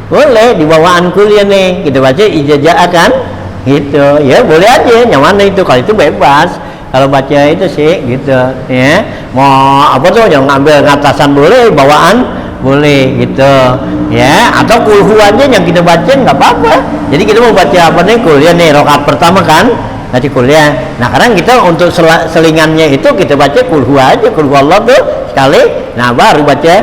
Boleh di bawaan kuliah nih, kita baca ijazah kan, gitu. Ya boleh aja, nyaman itu kalau itu bebas. Kalau baca itu sih gitu ya, mau apa tuh yang ngambil ngatasan boleh, bawaan boleh gitu ya, atau kulhu aja yang kita baca nggak apa-apa. Jadi kita mau baca apa nih kuliah nih, rakaat pertama kan nanti kuliah. Nah kadang kita untuk selingannya itu kita baca kulhu aja, kulhu Allah tuh sekali, nah baru baca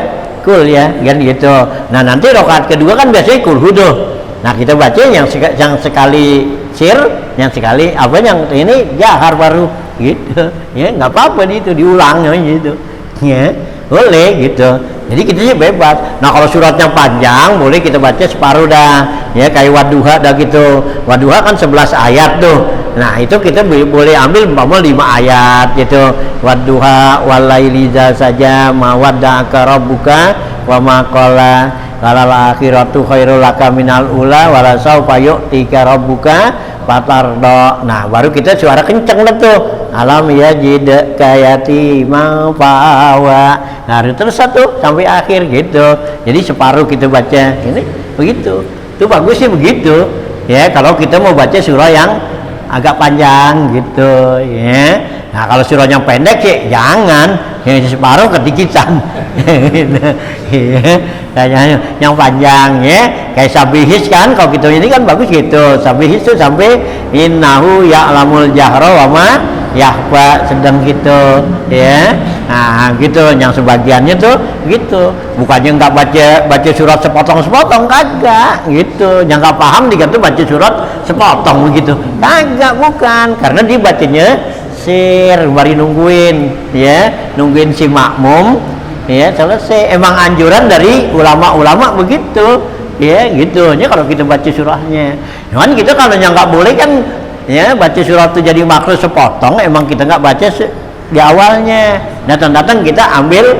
kuliah kan gitu. Nah nanti rakaat kedua kan biasanya kulhu tuh. Nah kita baca yang sekali sir, yang sekali apa yang ini jahar baru gitu ya, nggak apa-apa itu diulang gitu ya, boleh gitu. Jadi kita sih bebas. Nah kalau suratnya panjang boleh kita baca separuh dah ya, kayak Wadduha dah gitu. Wadduha kan 11 ayat tuh. Nah itu kita boleh ambil umpama 5 ayat gitu. Wadduha walaili saja ma wadda'aka rabbuka wa ma qala kalal akhiratu khairul laka minal ula wala saufa yu'tika rabbuka fatardo. Nah baru kita suara kenceng lah tuh, alam yajid kayati mafawa. Nah terus satu sampai akhir gitu. Jadi separuh kita baca ini begitu. Itu bagus sih begitu ya, kalau kita mau baca surah yang agak panjang gitu ya. Nah kalau surah yang pendek sih jangan, yang separuh kedikitan. Kayaknya yang panjang ya, kayak sabihis kan, kalau gitu ini kan bagus gitu. Sabihis itu sampai innahu ya'lamul jahra wa ma yakhfa, sedang gitu ya. Nah gitu, yang sebagiannya tuh gitu, bukannya nggak baca surat sepotong-sepotong, kagak gitu. Yang nggak paham dia tuh baca surat sepotong begitu, kagak, bukan, karena dia bacanya sir, bari nungguin ya, nungguin si makmum ya selesai. Emang anjuran dari ulama-ulama begitu ya gitu ya, kalau kita baca surahnya. Cuman kita kalau yang nggak boleh kan ya, baca surat itu jadi makruh sepotong, emang kita nggak baca di awalnya, datang-datang kita ambil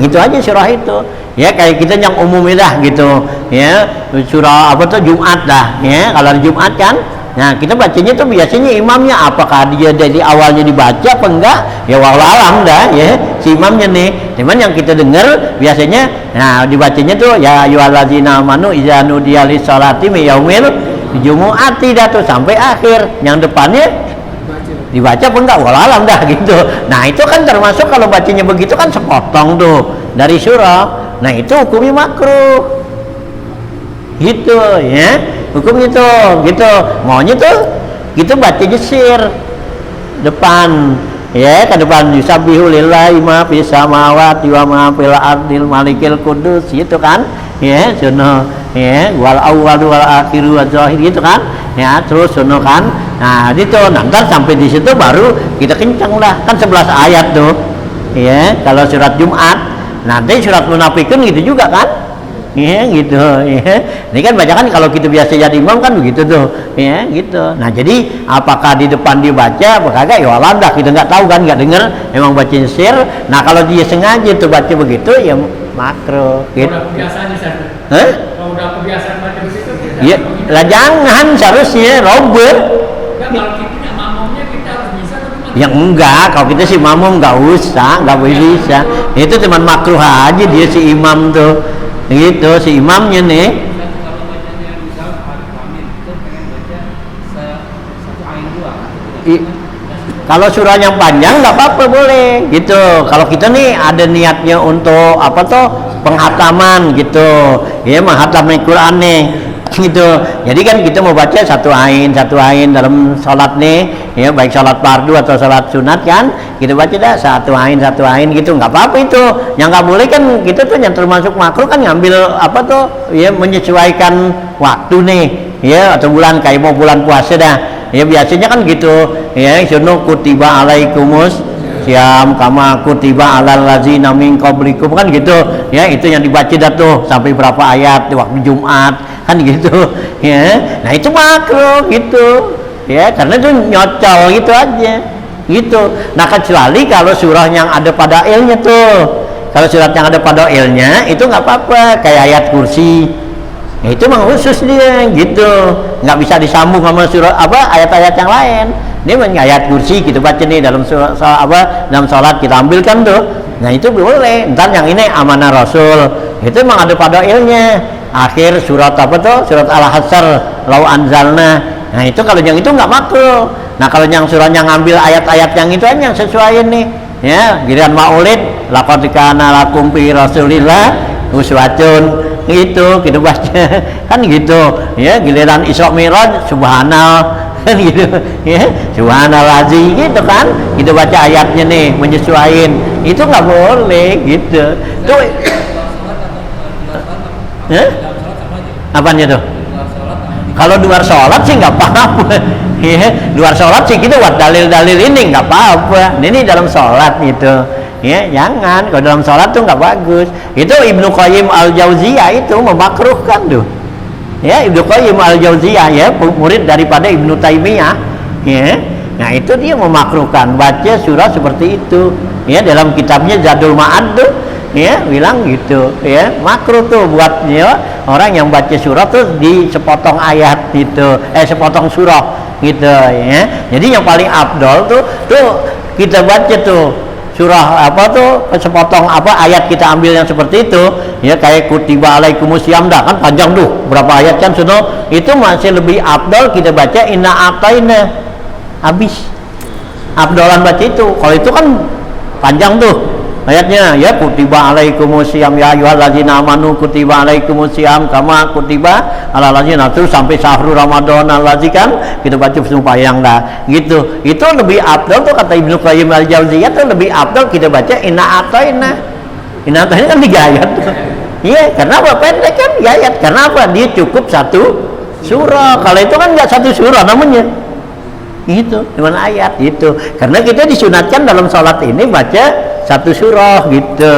gitu aja surah itu ya, kayak kita yang umum dah gitu ya, surah apa tuh Jumat dah ya, kalau hari Jumat kan. Nah kita bacanya tuh biasanya imamnya, apakah dia dari awalnya dibaca apa enggak ya, wallahu alam dah ya si imamnya nih. Cuman yang kita dengar biasanya, nah dibacanya tuh ya ayyuhallazina amanu idza nudiya lis-sholati min yaumil jumu'ati dah tuh sampai akhir. Yang depannya dibaca apa enggak, wallahu alam dah gitu. Nah itu kan termasuk kalau bacanya begitu kan sepotong tuh dari surah. Nah itu hukumnya makruh gitu ya, hukum itu gitu. Maunya tuh gitu bacanya sir depan ya, ke depan yusabbihu lillahi ma fis samawati wa ma fil ardil malikil qudus gitu kan ya, sono ya, wal awwalu wal akhiru wal zahir gitu kan ya, terus sono kan. Nah itu nanti sampai di situ baru kita kencang lah, kan 11 ayat tuh ya kalau surat Jumat. Nanti surat munafikun gitu juga kan ya gitu ya. Ini kan bacaan kalau kita biasa jadi imam kan begitu tuh ya gitu. Nah jadi apakah di depan dia baca apa kagak ya Allah dah, kita nggak tahu kan, nggak dengar, emang baca sir. Nah kalau dia sengaja tuh baca begitu ya makruh gitu. Udah kebiasaan sih. Kalau udah kebiasaan baca begitu ya lah jangan, seharusnya robot. Kalau kita makmumnya kita harus bisa tapi Ya enggak, kalau kita si makmum nggak usah, nggak bisa. Itu cuma makruh aja dia si imam tuh gitu, si imamnya nih. kalau bacanya misal hari Kamis itu pengen baca satu ayat dua. Kalau surah yang panjang nggak apa-apa, boleh gitu. Kalau kita nih ada niatnya untuk apa tuh penghataman gitu ya, menghatam Al-Quran nih gitu. Jadi kan kita mau baca satu ain dalam sholat nih ya, baik sholat fardu atau sholat sunat kan, kita baca dah satu ain gitu, nggak apa-apa itu. Yang nggak boleh kan kita tuh yang termasuk makruh kan ngambil apa tuh ya, menyesuaikan waktu nih ya, atau bulan, kayak mau bulan puasa dah ya, biasanya kan gitu ya, sunu kutiba alaikumus siam kama kutiba alal ladzina min qablikum kan gitu ya, itu yang dibaca dah tuh sampai berapa ayat di waktu Jumat kan gitu ya. Nah itu makruh gitu ya, karena itu nyocol gitu aja gitu. Nah kecuali kalau surah yang ada pada ilnya tuh, kalau surat yang ada pada ilnya itu nggak apa-apa, kayak ayat kursi. Ya, itu memang khusus dia gitu, nggak bisa disambung sama surah ayat-ayat yang lain. Ini ayat kursi kita baca nih dalam dalam sholat kita ambilkan tuh. Nah itu boleh. Ntar yang ini amanah Rasul itu memang ada pada ilnya. Akhir surat apa tuh? Surat Al-Hasr, Lau Anzalna. Nah itu kalau yang itu nggak makruh. Nah kalau yang surat yang ngambil ayat-ayat yang itu aja yang sesuai nih. Ya, giliran maulid, laqad kana lakum fi Rasulillah uswatun, gitu kita baca kan gitu ya. Giliran Isra Mi'raj subhanallah kan gitu ya, subhanallazim gitu kan, kita baca ayatnya nih menyesuaikan, itu nggak boleh gitu tuh. Apanya tuh? Kalau luar sholat sih nggak apa-apa ya, luar sholat sih kita buat dalil-dalil ini nggak apa-apa. Ini dalam sholat gitu ya, jangan. Kalau dalam sholat tuh nggak bagus. Itu Ibnu Qayyim Al-Jauziyah itu memakruhkan tuh ya. Ibnu Qayyim Al-Jauziyah ya, murid daripada Ibnu Taimiyah ya. Nah itu dia memakruhkan baca surah seperti itu ya, dalam kitabnya Zadul Ma'ad tuh ya, bilang gitu ya, makruh tuh buat ya, orang yang baca surah tuh di sepotong ayat gitu, sepotong surah gitu ya. Jadi yang paling afdol tuh kita baca tuh surah apa tuh sepotong ayat, kita ambil yang seperti itu ya, kayak kutiba alaikumusiyam dah kan panjang tuh berapa ayat kan sudah, itu masih lebih afdol kita baca inna a'taina, habis afdolan baca itu. Kalau itu kan panjang tuh ayatnya ya, kutiba alaikumusiyam ya ayyuhallazina amanu kutiba alaikumusiyam kama kutiba alal ladzina, terus sampai syahrul ramadan allazi kan kita baca supaya yang dah gitu. Itu lebih afdal tuh kata Ibnu Qayyim Al-Jauziyah tuh, lebih afdal kita baca inna a'taina. Inna a'taina kan 3 ayat tuh. Iya, karena apa? Pendek kan 3 ayat. Karena apa? Dia cukup 1 surah. Kalau itu kan nggak 1 surah namanya. Gitu, cuma ayat gitu. Karena kita disunatkan dalam sholat ini baca 1 surah gitu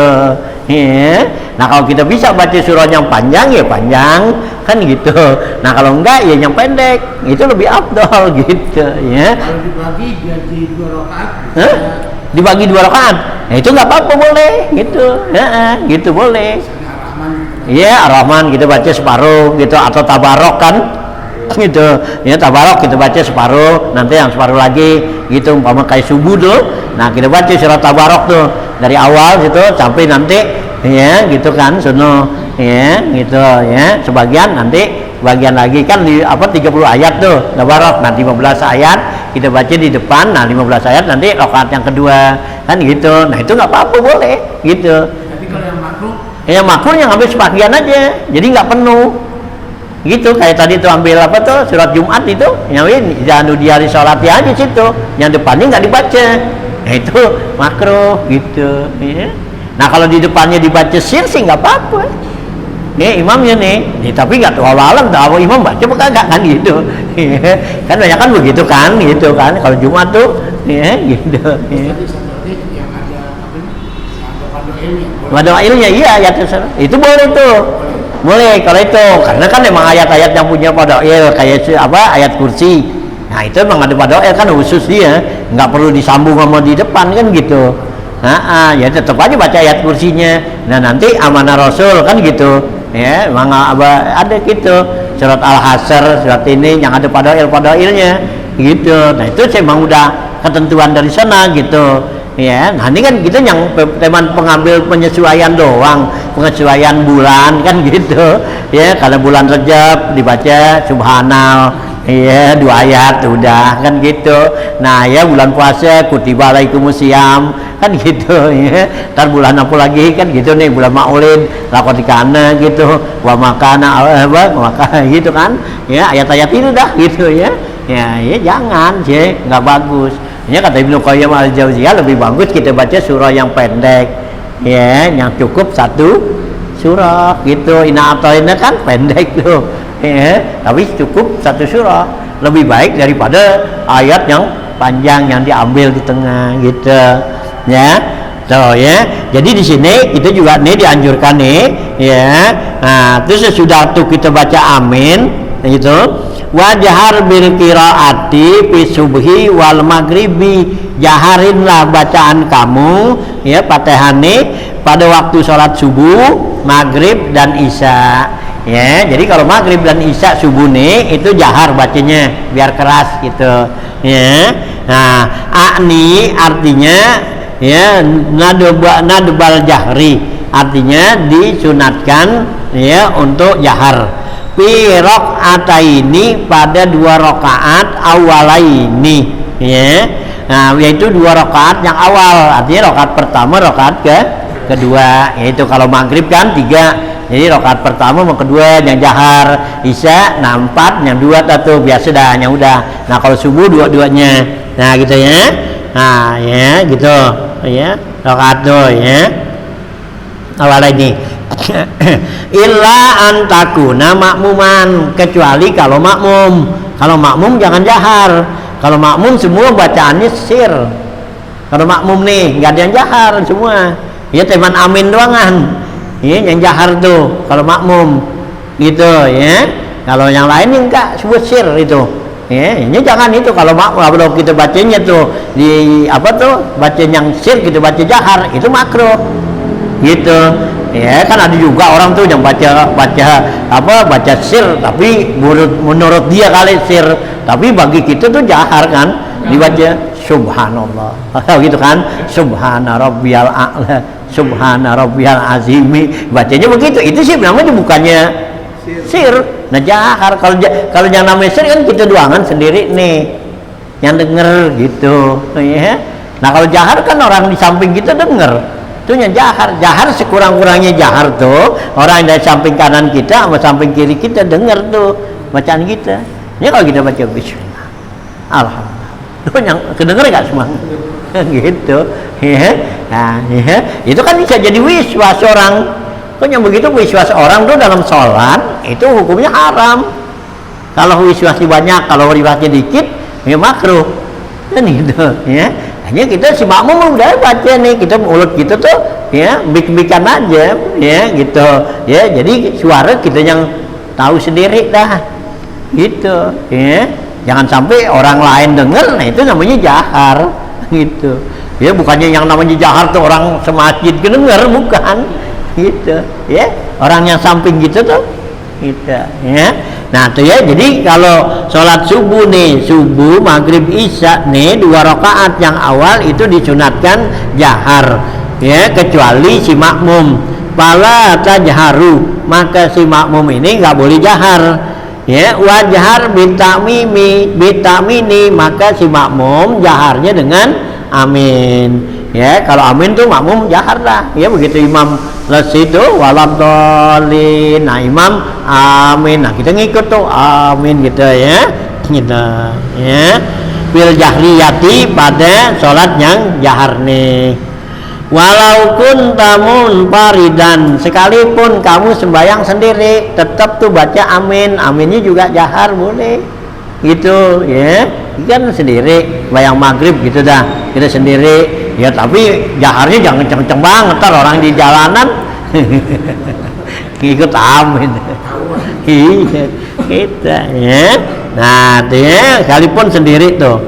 ya. Nah kalau kita bisa baca surah yang panjang ya panjang kan gitu. Nah kalau enggak ya yang pendek, itu lebih afdal gitu ya. Kalau dibagi jadi 2 rakaat, dibagi 2 rakaat, nah itu nggak apa-apa, boleh gitu ya, gitu boleh. Iya, Ar-Rahman kita baca separuh gitu, atau Tabarok kan gitu ya, Tabarok kita baca separuh, nanti yang separuh lagi gitu, umpama kayak subuh tuh. Nah kita baca surat Tabarok tuh dari awal gitu sampai nanti ya gitu kan sono ya gitu ya, sebagian nanti bagian lagi kan di 30 ayat tuh Tabarok. Nah 15 ayat kita baca di depan, nah 15 ayat nanti rakaat yang kedua kan gitu. Nah itu nggak apa-apa, boleh gitu. Tapi kalau yang makruh, yang makruh yang ambil sebagian aja, jadi nggak penuh gitu. Kayak tadi tuh ambil surat Jumat itu nyawin jangan di hari sholat ya aja situ, yang depannya nggak dibaca. Nah itu makruh gitu ya. Nah kalau di depannya dibaca sir sih nggak apa-apa nih imamnya nih, tapi nggak tahu alam tahu imam baca apa kagak kan gitu ya. Kan banyak kan begitu kan gitu kan kalau Jumat tuh ya gitu ya. yang ada Pada ilmunya iya ayat itu boleh tuh, boleh kalau itu, karena kan memang ayat-ayat yang punya Fadail kayak ayat kursi. Nah itu memang ada Fadail kan khusus dia, nggak perlu disambung sama di depan kan gitu. Nah ya tetap aja baca ayat kursinya. Nah nanti amanah Rasul kan gitu ya, memang ada gitu surat Al-Hasr, surat ini yang ada Fadailnya gitu. Nah itu memang udah ketentuan dari sana gitu ya. Nah ini kan kita yang teman pengambil penyesuaian doang, penyesuaian bulan kan gitu ya. Kalau bulan Rajab dibaca subhanal ya 2 ayat udah kan gitu. Nah ya bulan puasa kutiba alaikumusiyam kan gitu ya. Ntar bulan apa lagi kan gitu nih, bulan Maulid laqad kana gitu wa makana maka gitu kan ya, ayat-ayat itu dah gitu ya. Ya jangan sih, nggak bagus. Ya kata Ibnu Qayyim Al-Jauziyah lebih bagus kita baca surah yang pendek ya, yang cukup 1 surah gitu. Inna a'taina kan pendek tuh ya, tapi cukup 1 surah, lebih baik daripada ayat yang panjang yang diambil di tengah gitu ya. So ya, jadi di sini kita juga nih dianjurkan nih ya. Nah terus sesudah tuh kita baca amin gitu, wajhar bil qiraati fi subhi wal maghribi, jaharinlah bacaan kamu ya Fatihane pada waktu sholat subuh, maghrib dan isya ya. Jadi kalau maghrib dan isya subuh nih itu jahar bacanya biar keras gitu ya. Nah akni artinya ya nadbal jahri, artinya disunatkan ya untuk jahar. Fi rakaataini, pada 2 rakaat awalaini ya. Nah yaitu 2 rakaat yang awal, artinya rakaat pertama, rakaat kedua, yaitu kalau maghrib kan 3, jadi rakaat pertama sama kedua yang jahar, isya nah 4 yang 2 tuh biasa dah yang udah. Nah kalau subuh dua-duanya, nah gitu ya. Nah ya gitu ya rakaat tuh ya awalaini. Illa antakuna makmuman, kecuali kalau makmum. Kalau makmum jangan jahar. Kalau makmum semua bacaannya sir. Kalau makmum nih nggak ada yang jahar semua. Ya teman amin doangan. Ya yang jahar tuh kalau makmum gitu ya. Kalau yang lain enggak sebut sir itu. Ya, ini jangan itu kalau makmum kita bacanya tuh di apa tuh baca yang sir gitu, baca jahar itu makruh. Gitu. Ya kan ada juga orang tuh yang baca sir tapi menurut dia kali sir, tapi bagi kita tuh jahar kan dibaca subhanallah gitu kan, subhana rabbiyal a'la, subhana rabbiyal azimi, bacanya begitu. Itu sih namanya bukannya sir. Nah jahar kalau yang namanya sir kan kita doangan sendiri nih yang denger gitu ya. Nah kalau jahar kan orang di samping kita denger. Itu yang jahar sekurang-kurangnya jahar tuh orang dari samping kanan kita sama samping kiri kita dengar tuh bacaan kita. Ini kalau kita baca bismillah, alhamdulillah, itu yang kedenger nggak semua gitu ya. Nah ya. Itu kan bisa jadi wiswas orang. Kok yang begitu wiswas orang tuh dalam sholat itu hukumnya haram. Kalau wiswasnya banyak, kalau wiswasnya dikit ya makruh kan gitu ya. Hanya kita si makmum udah baca nih, kita mulut kita tuh ya bik-bikan aja ya gitu ya. Jadi suara kita yang tahu sendiri dah gitu ya. Jangan sampai orang lain dengar, nah itu namanya jahar gitu ya. Bukannya yang namanya jahar tuh orang semasjid kedenger, bukan gitu ya. Orang yang samping gitu tuh gitu ya. Nah tuh ya, jadi kalau sholat subuh nih, subuh, maghrib, isya nih 2 rakaat yang awal itu disunatkan jahar ya, kecuali si makmum. Pala tajharu, maka si makmum ini nggak boleh jahar ya. Wajhar bitamini, maka si makmum jaharnya dengan amin ya. Kalau amin tuh makmum jahar lah ya. Begitu imam les itu waladhdallin, nah imam amin, nah kita ngikut tuh amin gitu ya gitu ya. Bil jahriyati, pada sholat yang jahar nih. Walau kuntamun faridan, sekalipun kamu sembahyang sendiri tetap tuh baca amin, aminnya juga jahar boleh gitu ya. Kan sendiri bayang maghrib gitu dah kita sendiri ya, tapi jaharnya jangan kenceng banget, ntar orang di jalanan ikut amin iya kita ya. Nah tuh ya, sekalipun sendiri tuh.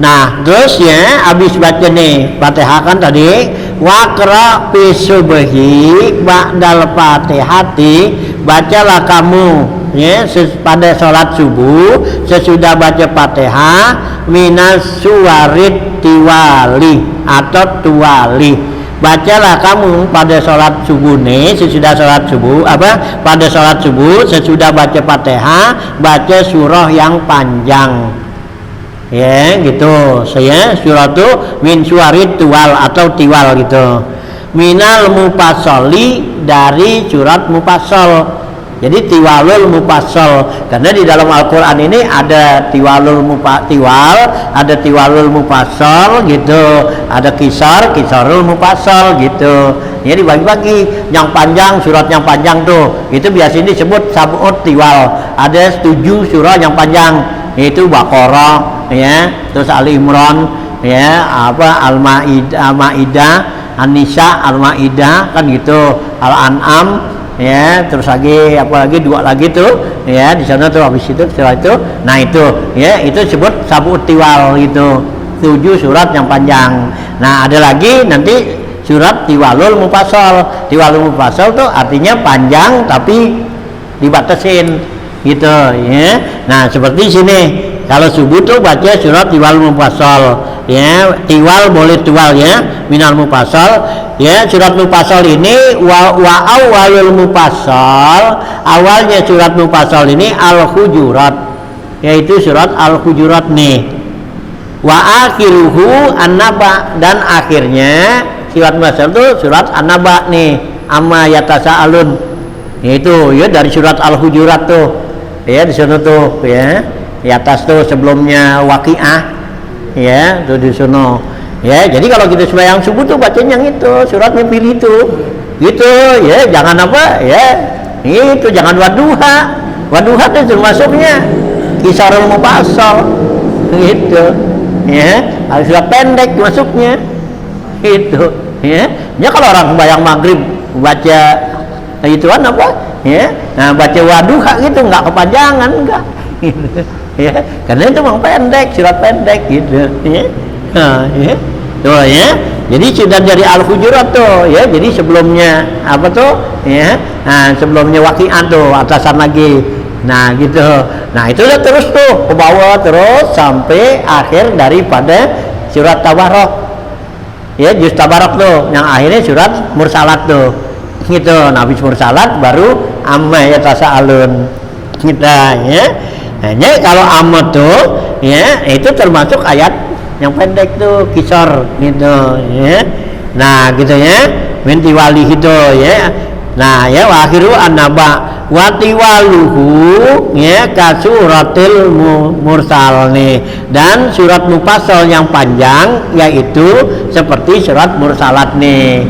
Nah terus ya habis baca nih Fatihah kan tadi, waqra fi subhi ba'dal fatihati, bacalah kamu ya pada sholat subuh sesudah baca Fatihah minas suwarid tiwali atau tuwali. Bacalah kamu pada sholat subuh nih, sesudah sholat subuh pada sholat subuh sesudah baca Fatihah, baca surah yang panjang ya gitu. Saya surah itu min suwarid tuwal atau tiwal gitu. Minal mufassali, dari surat mufassal. Jadi tiwalul mufassal, karena di dalam Al-Quran ini ada tiwal, ada tiwalul mufassal gitu, ada kisarul mufassal gitu. Jadi bagi-bagi yang panjang, surat yang panjang tuh itu biasanya disebut sab'ut tiwal. Ada 7 surah yang panjang, yaitu Baqarah ya, terus Ali Imran ya, Al-Maidah, An-Nisa, Al-Maidah kan gitu, Al-An'am ya, terus lagi apalagi dua lagi tuh, ya, di sana tuh habis itu setelah itu, nah itu, ya, itu disebut sab'ut tiwal gitu, 7 surat yang panjang. Nah ada lagi nanti surat tiwalul mufassal. Tiwalul mufassal tuh artinya panjang tapi dibatasin gitu, ya. Nah seperti sini kalau subuh tuh baca surat tiwalul mufassal, ya, tiwal boleh tiwal, ya, minal mufassal, ya. Surat mufassal ini wa awalul mufassal, awalnya surat mufassal ini al-hujurat, yaitu surat al-hujurat nih. Wa akhiruhu an-naba, dan akhirnya surat mufassal itu surat an-naba nih, amma yatasaalun, yaitu ya dari surat al-hujurat tuh, ya, di sana tuh, ya, di atas tuh sebelumnya waqiah, ya, tuh di sana, ya. Jadi kalau kita sembahyang subuh tuh bacanya yang itu suratnya pilih itu gitu, ya, jangan apa, ya, itu jangan waduha. Waduha itu termasuknya kisarul mufassal gitu, ya, harus surat pendek masuknya gitu, ya. Ya kalau orang sembahyang maghrib baca ituan apa, ya, nah baca waduha gitu nggak kepanjangan, enggak gitu, ya, karena itu memang pendek, surat pendek gitu, ya. Nah, ya, tuh, ya. Jadi sudah dari al-hujurat tuh, ya, jadi sebelumnya apa tuh, ya, nah sebelumnya waqiah tuh atasan lagi, nah gitu, nah itu udah terus tuh ke bawah terus sampai akhir daripada surat tabarok, ya, juz tabarok tuh yang akhirnya surat mursalat tuh gitu. Nah habis mursalat baru amma yatasaalun kita, ya. Hanya kalau amma tuh, ya, itu termasuk ayat yang pendek tuh, kisor gitu, ya. Nah gitu, ya, minti wali itu, ya. Nah, ya, wa akhiru an-naba wa tiwaluhu, ya, kasuratil mursal nih, dan surat mufassal yang panjang yaitu seperti surat mursalat nih,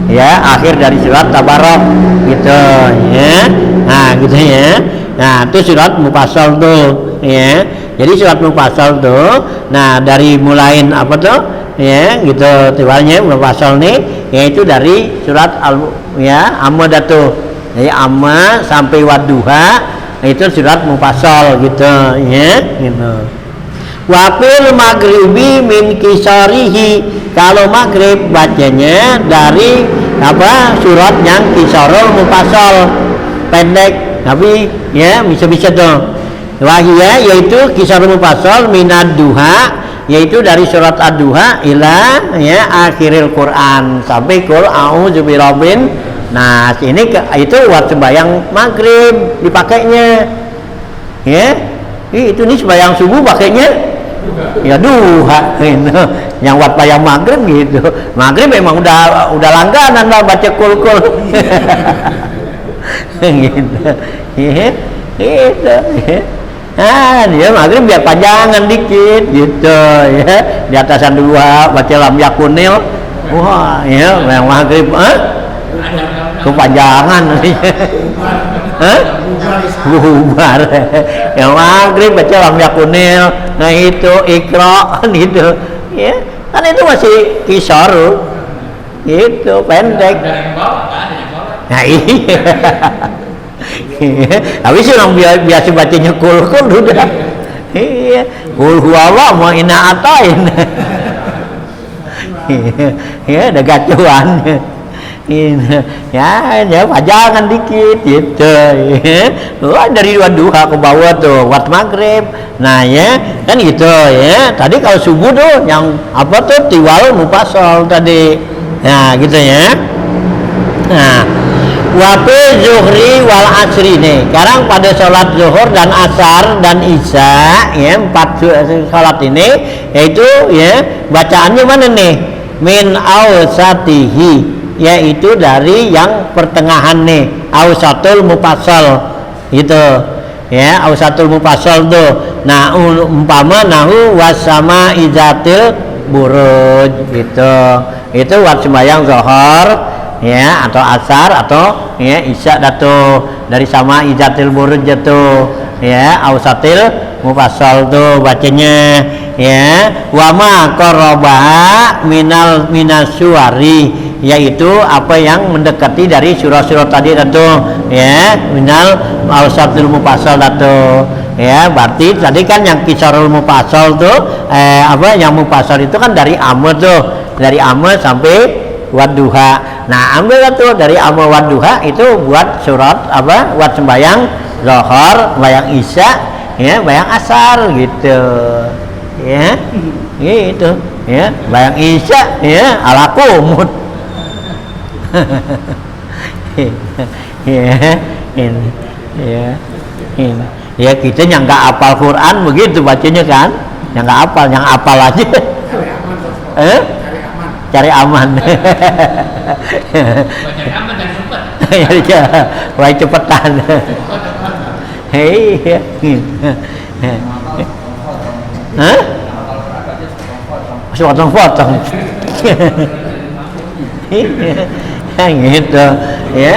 ya, akhir dari surat tabarok gitu, ya. Nah gitu, ya. Nah itu surat mufassal tuh, ya. Jadi surat mufassal tuh, nah dari mulain apa tuh, ya, gitu tiwalnya mufassal nih, yaitu dari surat ya, amma datu, jadi amma sampai wadduha, itu surat mufassal gitu, ya, gitu. Wafil maghribi min kisarihi, kalau maghrib bacanya dari apa surat yang kisarul mufassal pendek tapi, ya, bisa-bisa tuh. Wahia yaitu kisarul mufassal minad duha, yaitu dari surat ad-duha ila, ya, akhiril Quran sampai qul a'udzu birabbin nas. Ini itu waktu sembahyang maghrib dipakainya, ya. Itu nih sembahyang subuh pakainya ya duha gitu. Yang waktu sembahyang maghrib gitu, maghrib memang udah langganan lah baca kul gitu, ya, gitu, ya. Nah dia maghrib biar panjangan dikit gitu, ya, di atasan dua baca lam yakunil, wah, ya, yang maghrib kepanjangan bubar, yang maghrib baca lam yakunil, nah itu ikra gitu, ya, kan itu masih kisor gitu, pendek. Nah iya. Tapi sih orang biasa bacanya kul udah, iya, kul huwallah mau ina atain, ya, ada gacuan, ya, pajangan dikit gitu, ya. Wah, dari duha ke bawah tuh waktu maghrib, nah, ya, kan gitu, ya. Tadi kalau subuh tuh yang apa tuh tiwal mufassal tadi, nah gitu, ya. Nah wafi zuhri wal asri nih, sekarang pada sholat zuhur dan asar dan isya, ya, 4 sholat ini, yaitu, ya, bacaannya mana nih, min awsatihi, yaitu dari yang pertengahan nih, awsatul mufassal gitu, ya, awsatul mufassal tuh. Nah umpama nahu wasama izatil buruj gitu, itu waktu sembahyang zuhur, ya, atau asar atau, ya, isya datu dari sama izatil buruj jatuh, ya, awsatil mufassal tuh bacanya, ya, wa ma qarabaha minas suwari, yaitu apa yang mendekati dari surah-surah tadi itu, ya, minal awsatul mufassal itu. Ya, berarti tadi kan yang kisarul mufassal tuh apa yang mufassal itu kan dari amma tuh, dari amma sampai wadduha. Nah, ambil tuh dari amma wadduha itu buat surat apa? Buat sembahyang zuhur, sembahyang isya, ya, sembahyang asar gitu. Ya. Gitu, ya. Sembahyang isya ya ala qumut. Ya, ini. Ya. Ini. Ya kita yang nggak hafal Quran begitu bacanya kan, yang nggak hafal, yang hafal aja. Cari aman. Cari aman dan cepat. Ya, baik cepetan. Hei, hah? Potong-potong. Gitu, ya.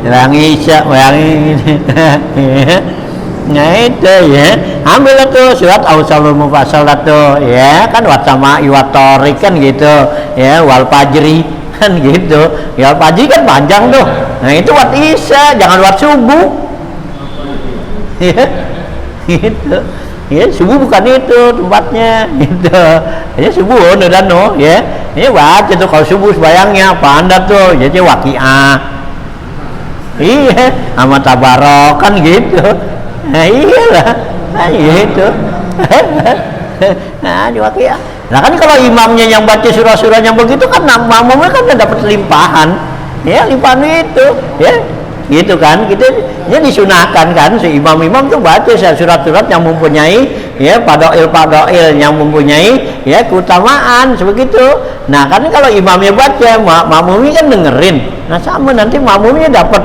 Yang isya, yang ini. Nah itu ya, ambil tuh surat awsalul mufassal tuh, ya kan wasama iwatori kan gitu, ya wal fajri kan gitu, ya wal fajri kan panjang tuh. Nah itu wat isya, jangan wat subuh. Ya, gitu. Ya subuh bukan itu tempatnya, gitu. Ya subuh no, ya. Ini baca tuh kalau subuh sembayangnya apa anda tuh, jadi waqiah. Iya, sama tabarok kan gitu. Nah iyalah, nah gitu. Nah diwakil. Nah kan kalau imamnya yang baca surah-surah yang begitu kan makmumnya kan dapat limpahan, ya limpahan itu, ya gitu kan. Kita ya disunahkan kan si imam-imam tuh baca surat-surat yang mempunyai ya padoil yang mempunyai ya keutamaan sebegitu. Nah kan kalau imamnya baca, makmumnya kan dengerin. Nah sama nanti makmumnya dapat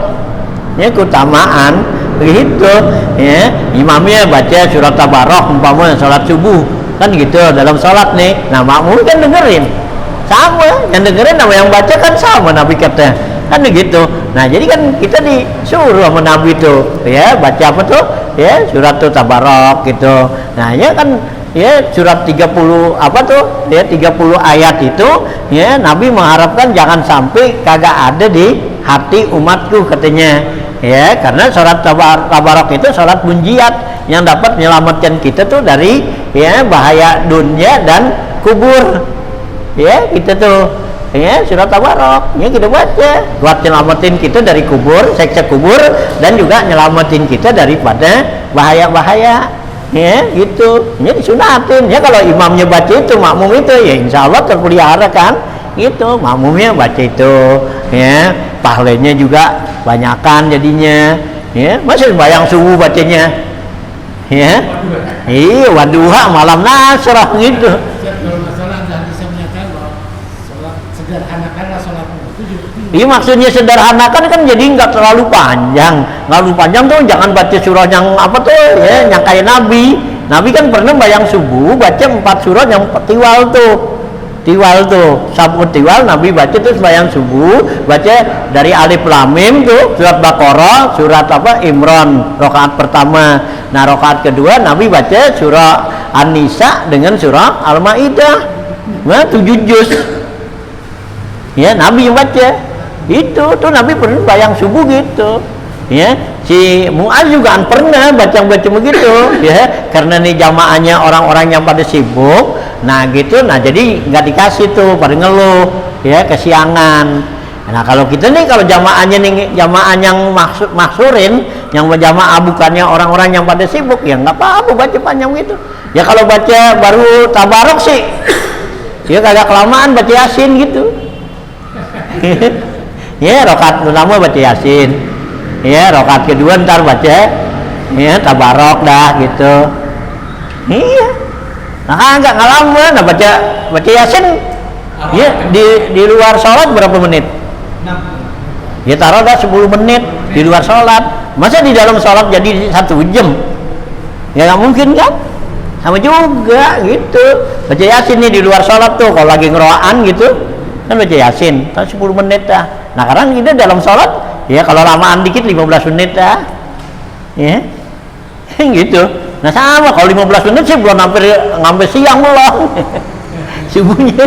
ya keutamaan. Begitu ya, imamnya baca surat tabarok umpamanya salat subuh kan gitu dalam salat nih. Nah makmum kan dengerin sama, yang dengerin sama yang baca kan sama, Nabi kata kan begitu. Nah jadi kan kita disuruh sama Nabi itu ya baca apa tuh ya surat tuh tabarok gitu. Nah ya kan ya surat 30 apa tuh ya 30 ayat itu ya Nabi mengharapkan jangan sampai kagak ada di hati umatku katanya. Ya, karena sholat tabarok itu sholat munjiat yang dapat menyelamatkan kita tuh dari ya bahaya dunia dan kubur. Ya, kita tuh ya surat tabarok ya kita baca buat nyelamatin kita dari kubur, siksa kubur, dan juga nyelamatin kita daripada bahaya-bahaya. Ya, gitu. Ya disunatin. Ya kalau imamnya baca itu, makmum itu ya insya Allah terpelihara kan. Gitu, makmumnya baca itu ya, pahalanya juga banyakan jadinya ya. Masih sembahyang subuh bacanya ya, iya wadduha malam nasrah gitu. Kalau masalah nggak bisa menyatakan bahwa sholat sederhanakanlah sholat itu juga. Iya maksudnya sederhanakan kan jadi nggak terlalu panjang. Terlalu panjang tuh jangan baca surah yang apa tuh ya, yang kayak Nabi. Nabi kan pernah bayang subuh baca 4 surah yang tiwal tuh. Tiwal tuh, sabut tiwal Nabi baca tuh sembahyang subuh, baca dari Alif Lam Mim tuh, surat Baqarah, surat apa Imran, rakaat pertama. Nah, rakaat kedua Nabi baca surah An-Nisa dengan surah Al-Maidah. Nah, 7 juz. Ya, Nabi yang baca. Itu tuh Nabi pernah sembahyang subuh gitu. Ya, si Mu'az juga pernah baca begitu ya, karena nih jamaahnya orang-orang yang pada sibuk. Nah gitu, nah jadi nggak dikasih tuh pada ngeluh ya kesiangan. Nah kalau kita nih kalau jamaahnya nih jamaah yang maksurin, yang berjamaah bukannya orang-orang yang pada sibuk ya nggak apa-apa baca panjang gitu. Ya kalau baca baru tabarok sih ya kagak kelamaan baca Yasin gitu. Ya rakaat pertama baca Yasin, ya rakaat kedua ntar baca ya tabarok dah gitu. Iya. Nah enggak lama, nah baca Yasin ya di luar sholat berapa menit? 6. Ya taruh dah 10 menit di luar sholat. Masa di dalam sholat jadi 1 jam? Ya nggak mungkin kan? Sama juga gitu. Baca Yasin nih di luar sholat tuh kalau lagi ngeroaan gitu kan baca Yasin, taruh 10 menit dah. Nah karena kita dalam sholat ya kalau lamaan dikit 15 menit dah. Ya gitu. Nah sama, kalau 15 menit sih belum hampir siang belum. Subuhnya.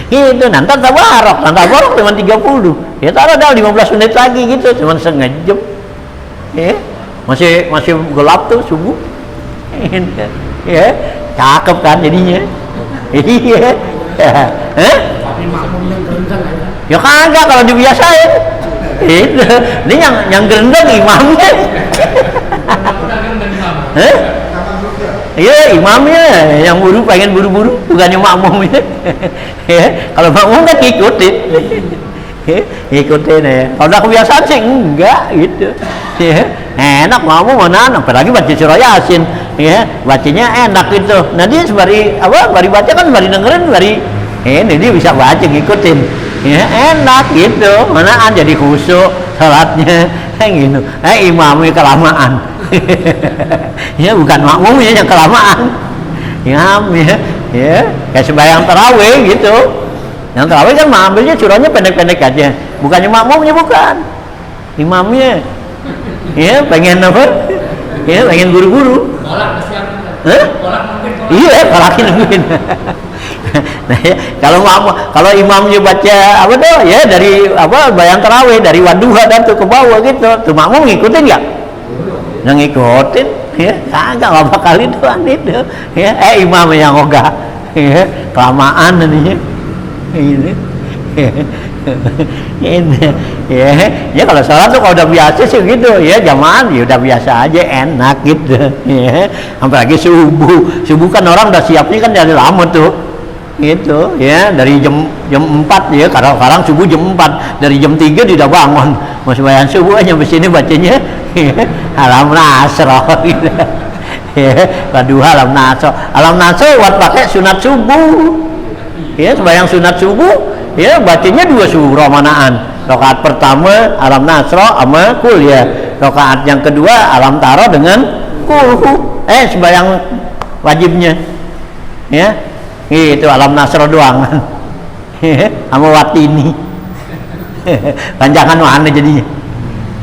Gitu, nanti tabarok cuma 30. Ya taruh dah 15 menit lagi gitu, cuma setengah jam. Ya, masih gelap tuh subuh. Ya, cakep kan jadinya. Iya. Tapi makmum yang gerendeng aja. Ya kagak kalau dibiasain. Itu. Ini yang gerendeng imamnya. Iya imamnya yang pengen buru-buru, bukannya makmumnya. Kalau makmum kan ngikutin. Ngikutin ya. Kalau udah kebiasaan sih enggak gitu. Enak makmum mana, apalagi baca surah Yasin. Ya, bacanya enak gitu. Nah dia sebari baca kan bari dengerin ini dia bisa baca ngikutin. Ya enak gitu. Manaan jadi khusyuk salatnya gitu. Imamnya kelamaan. Ya bukan makmumnya yang kelamaan. Ya kayak sembahyang tarawih gitu. Yang tarawih kan ambilnya surahnya pendek-pendek aja. Bukannya makmumnya bukan. Imamnya. Ya pengen apa? Ya pengen buru-buru. Kolak mungkin. Iya, kolakin mungkin. Nah, ya, kalau imamnya baca ya dari bayang tarawih dari waduha dan tuh ke bawah gitu, tuh makmum ngikutin nggak? Nggak ngikutin, ya kagak nggak bakal itu ya. Imam yang ogah, ya kelamaan ini, ini. Ini ya kalau sholat tuh kalau udah biasa sih gitu ya, jamaah ya udah biasa aja enak gitu ya. Apalagi subuh kan orang udah siapnya kan dari lama tuh gitu ya, dari jam 4 ya, kadang subuh jam 4, dari jam 3 dia udah bangun masih bayang subuh aja di sini bacanya alam nasroh gitu ya, Waduha alam nasroh buat pakai sunat subuh ya, sembahyang sunat subuh ya, bacanya 2 surah manaan. Rakaat pertama alam nasroh sama kul ya, rakaat yang kedua alam taro dengan kul. Sembahyang wajibnya ya itu alam nasroh doang sama watini. Panjangan mana jadinya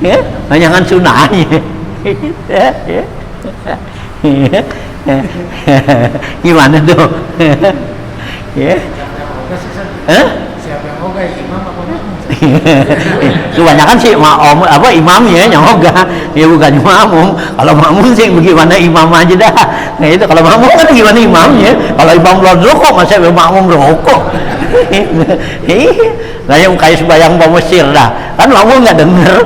ya, panjangan sunahnya. Gimana tuh? Ya. Siapa yang ogah, imam apa makmum? Kebanyakan sih imamnya yang ogah, ya bukan makmum. Kalau makmum sih bagaimana imam aja dah. Nah itu kalau makmum kan gimana imamnya. Kalau imam belum rukuk masa makmum rukuk. Nah yang kayak sembahyang mau Mesir dah. Kan makmum nggak denger.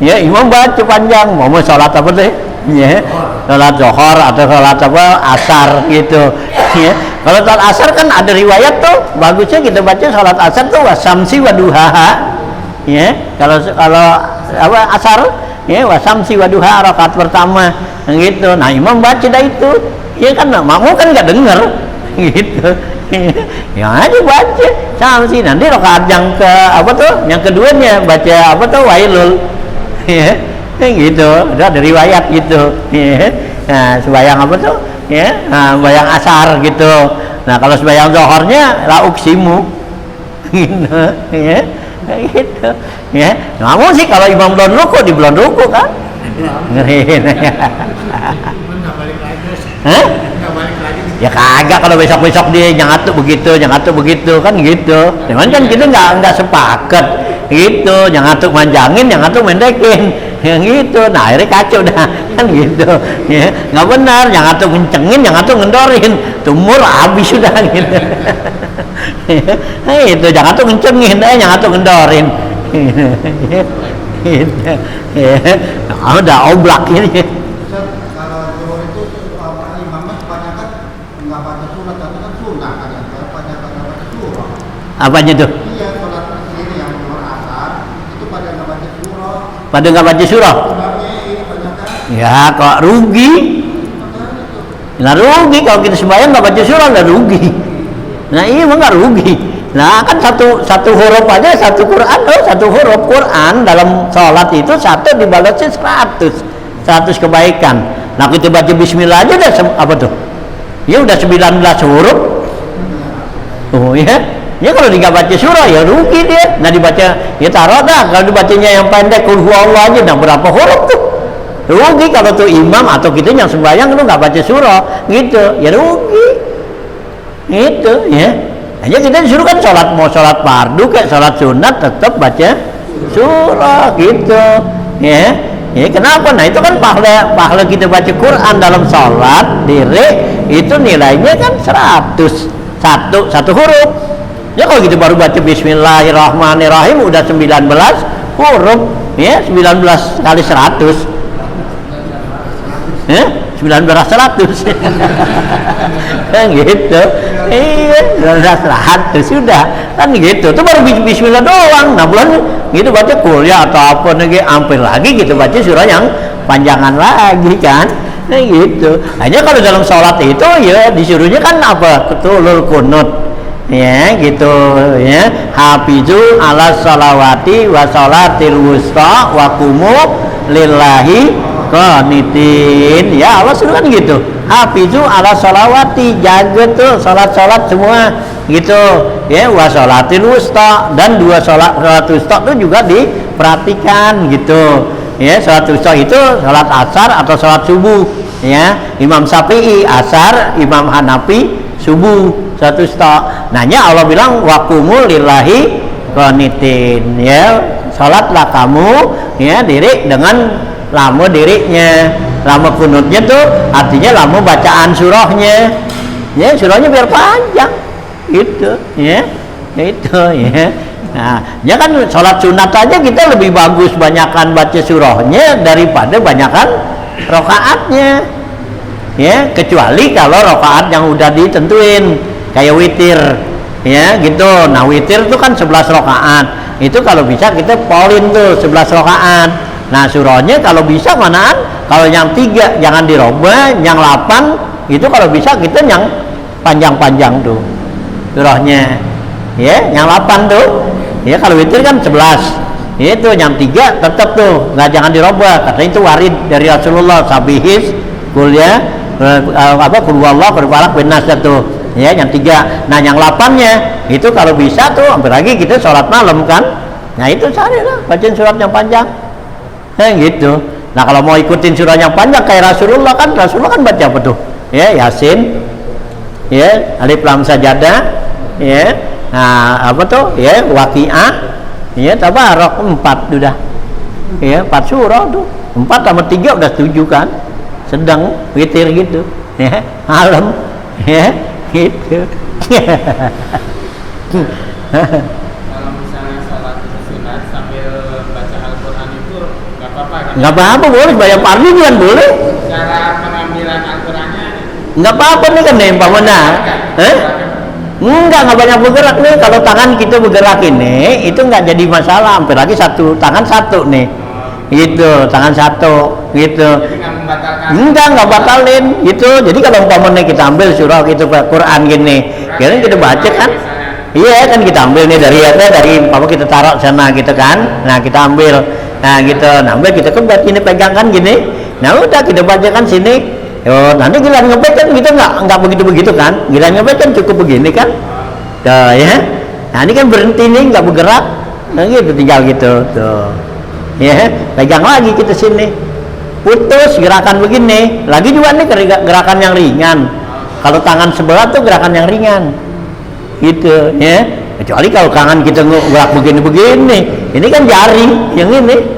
Ya imam baca panjang, mau sholat apa deh? Ya, sholat zuhur atau sholat asar gitu. Ya. Kalau sholat asar kan ada riwayat tuh, bagusnya kita baca sholat asar tuh wasamsi waduha. Ya, kalau asar ya wasamsi waduha rakaat pertama gitu. Nah imam baca dah itu. Ya kan makmum kan nggak denger gitu. Ya aja baca samsi, nanti rakaat yang yang keduanya baca wailul. Ya, gitu. Ada riwayat gitu. Ya. Nah, sembahyang ya, sembahyang asar gitu. Nah, kalau sembahyang zuhurnya la uksimu. Gitu, ya. Gitu. Ya. Namun sih kalau imam belum ruku di belum ruku kan. Ngeri. Nggak balik lagi. Hah? Nggak balik lagi. Ya kagak, kalau besok dia jangan begitu kan gitu. Cuman kan kita nggak sepakat gitu, jangan tuh manjangin, jangan tuh mendekin, yang gitu. Nah akhirnya kacau dah kan gitu ya, nggak benar, jangan tuh kencengin, jangan tuh ngendorin, tumur habis sudah gitu. Nah, itu jangan tuh kencengin, jangan tuh ngendorin gitu. Nah, udah oblak ini. Kalau zuhur itu imamnya kebanyakan nggak baca surat, tapi kan sunnah kan yang kebanyakan nggak baca surah. Apanya tuh? Iya, sholat ini yang zuhur asar itu pada nggak baca surah. Pada nggak baca surah? Imamnya ini kebanyakan. Ya kok rugi? Nah rugi kalau kita sembahyang nggak baca surah, nggak rugi. Nah iya emang nggak rugi. Nah kan satu huruf aja, satu Quran, satu huruf Quran dalam sholat itu satu dibalasnya 100 kebaikan. Nah kita baca Bismillah aja udah apa tuh? Ya udah 19 huruf. Oh ya, ya kalau nggak baca surah ya rugi dia. Nah dibaca ya taruh dah, kalau dibacanya yang pendek Qul huwallahu aja, nah berapa huruf tuh? rugi kalau tuh imam atau kita yang sembahyang itu nggak baca surah gitu, ya rugi gitu ya. Hanya kita disuruh kan mau sholat fardu kayak sholat sunat tetap baca surah gitu ya. Ya kenapa? Nah itu kan pahala kita baca Quran dalam sholat diri itu nilainya kan 100 satu huruf. Ya kalau gitu baru baca Bismillahirrahmanirrahim udah 19 huruf ya, 19 kali 100 ya, 1900 kan gitu. Iya 1900 sudah kan gitu, itu baru Bismillah doang. Nah bulan gitu baca kuliah atau apa lagi hampir lagi gitu baca surah yang panjangan lagi kan. Nah gitu. Hanya kalau dalam sholat itu ya disuruhnya kan apa? Ketulul kunut ya gitu ya. Hafizu ala sholawati wa sholatil wusta wa qumu lillahi qanitin. Ya Allah suruh kan gitu. Hafizu ala sholawati, jaga tuh sholat semua gitu ya, wa sholatil wusta, dan dua sholat wusta itu juga diperhatikan gitu ya. Sholat wusta itu sholat asar atau sholat subuh ya. Imam Syafi'i asar, Imam Hanafi subuh, sholat wusta. Nanya Allah bilang waqumu lillahi qanitin ya, sholatlah kamu ya diri dengan lama dirinya, lama kunutnya tuh artinya lama bacaan surahnya ya, surahnya biar panjang gitu ya, itu ya. Nah ya kan sholat sunat aja kita lebih bagus banyakan baca surahnya daripada banyakan rokaatnya ya, kecuali kalau rokaat yang udah ditentuin kayak witir ya gitu. Nah witir tuh kan 11 rokaat, itu kalau bisa kita polin tuh 11 rokaat. Nah surahnya kalau bisa manaan, kalau yang 3 jangan dirubah, yang 8 itu kalau bisa kita yang panjang-panjang tuh surahnya ya, yang 8 tuh ya. Kalau witir kan 11 itu, yang 3 tetap tuh nggak, jangan dirubah, katanya itu warid dari Rasulullah, sabihis kuliah apa kulwallah berbalak benas tuh ya, yang 3. Nah yang 8-nya itu kalau bisa tuh hampir lagi kita sholat malam kan, nah itu cari lah bacain surat yang panjang gitu. Nah kalau mau ikutin surah yang panjang kayak Rasulullah kan baca apa tuh ya, Yasin ya, Alif Lam Sajadah ya, nah apa tuh ya, Waqiah ya, Tabarok 4 sudah ya, 4 surah tuh, 4 sama 3 udah 7 kan, sedang witir gitu ya, malam ya gitu. Kalau misalnya sholat sunat sambil baca Al-Quran itu nggak apa-apa kan? Nggak apa-apa, boleh bayar fardu kan boleh. Cara pengambilan Al-Qurannya Nggak apa-apa nih kan nih mana? Nggak banyak bergerak nih. Kalau tangan kita bergerak ini itu nggak jadi masalah. Hampir lagi satu tangan satu nih gitu, tangan satu gitu. Jadi nggak membatalkan? Nggak batalin gitu. Jadi kalau umpamanya kita ambil surah itu Quran gini, kira kita baca kan, iya kan kita ambil nih dari umpama kita taruh sana gitu kan, nah kita ambil, nah gitu, nah ambil kita kan ini pegangkan gini, nah udah kita bacakan sini. Oh, nanti giliran ngebet kan kita nggak begitu kan, giliran ngebet kan cukup begini kan, tuh ya. Nah ini kan berhenti nih, nggak bergerak, nah gitu tinggal gitu tuh. Ya, pegang lagi kita sini, putus gerakan begini, lagi juga nih gerakan yang ringan. Kalau tangan sebelah tuh gerakan yang ringan, gitu ya. Kecuali kalau tangan kita gerak begini, ini kan jari yang ini,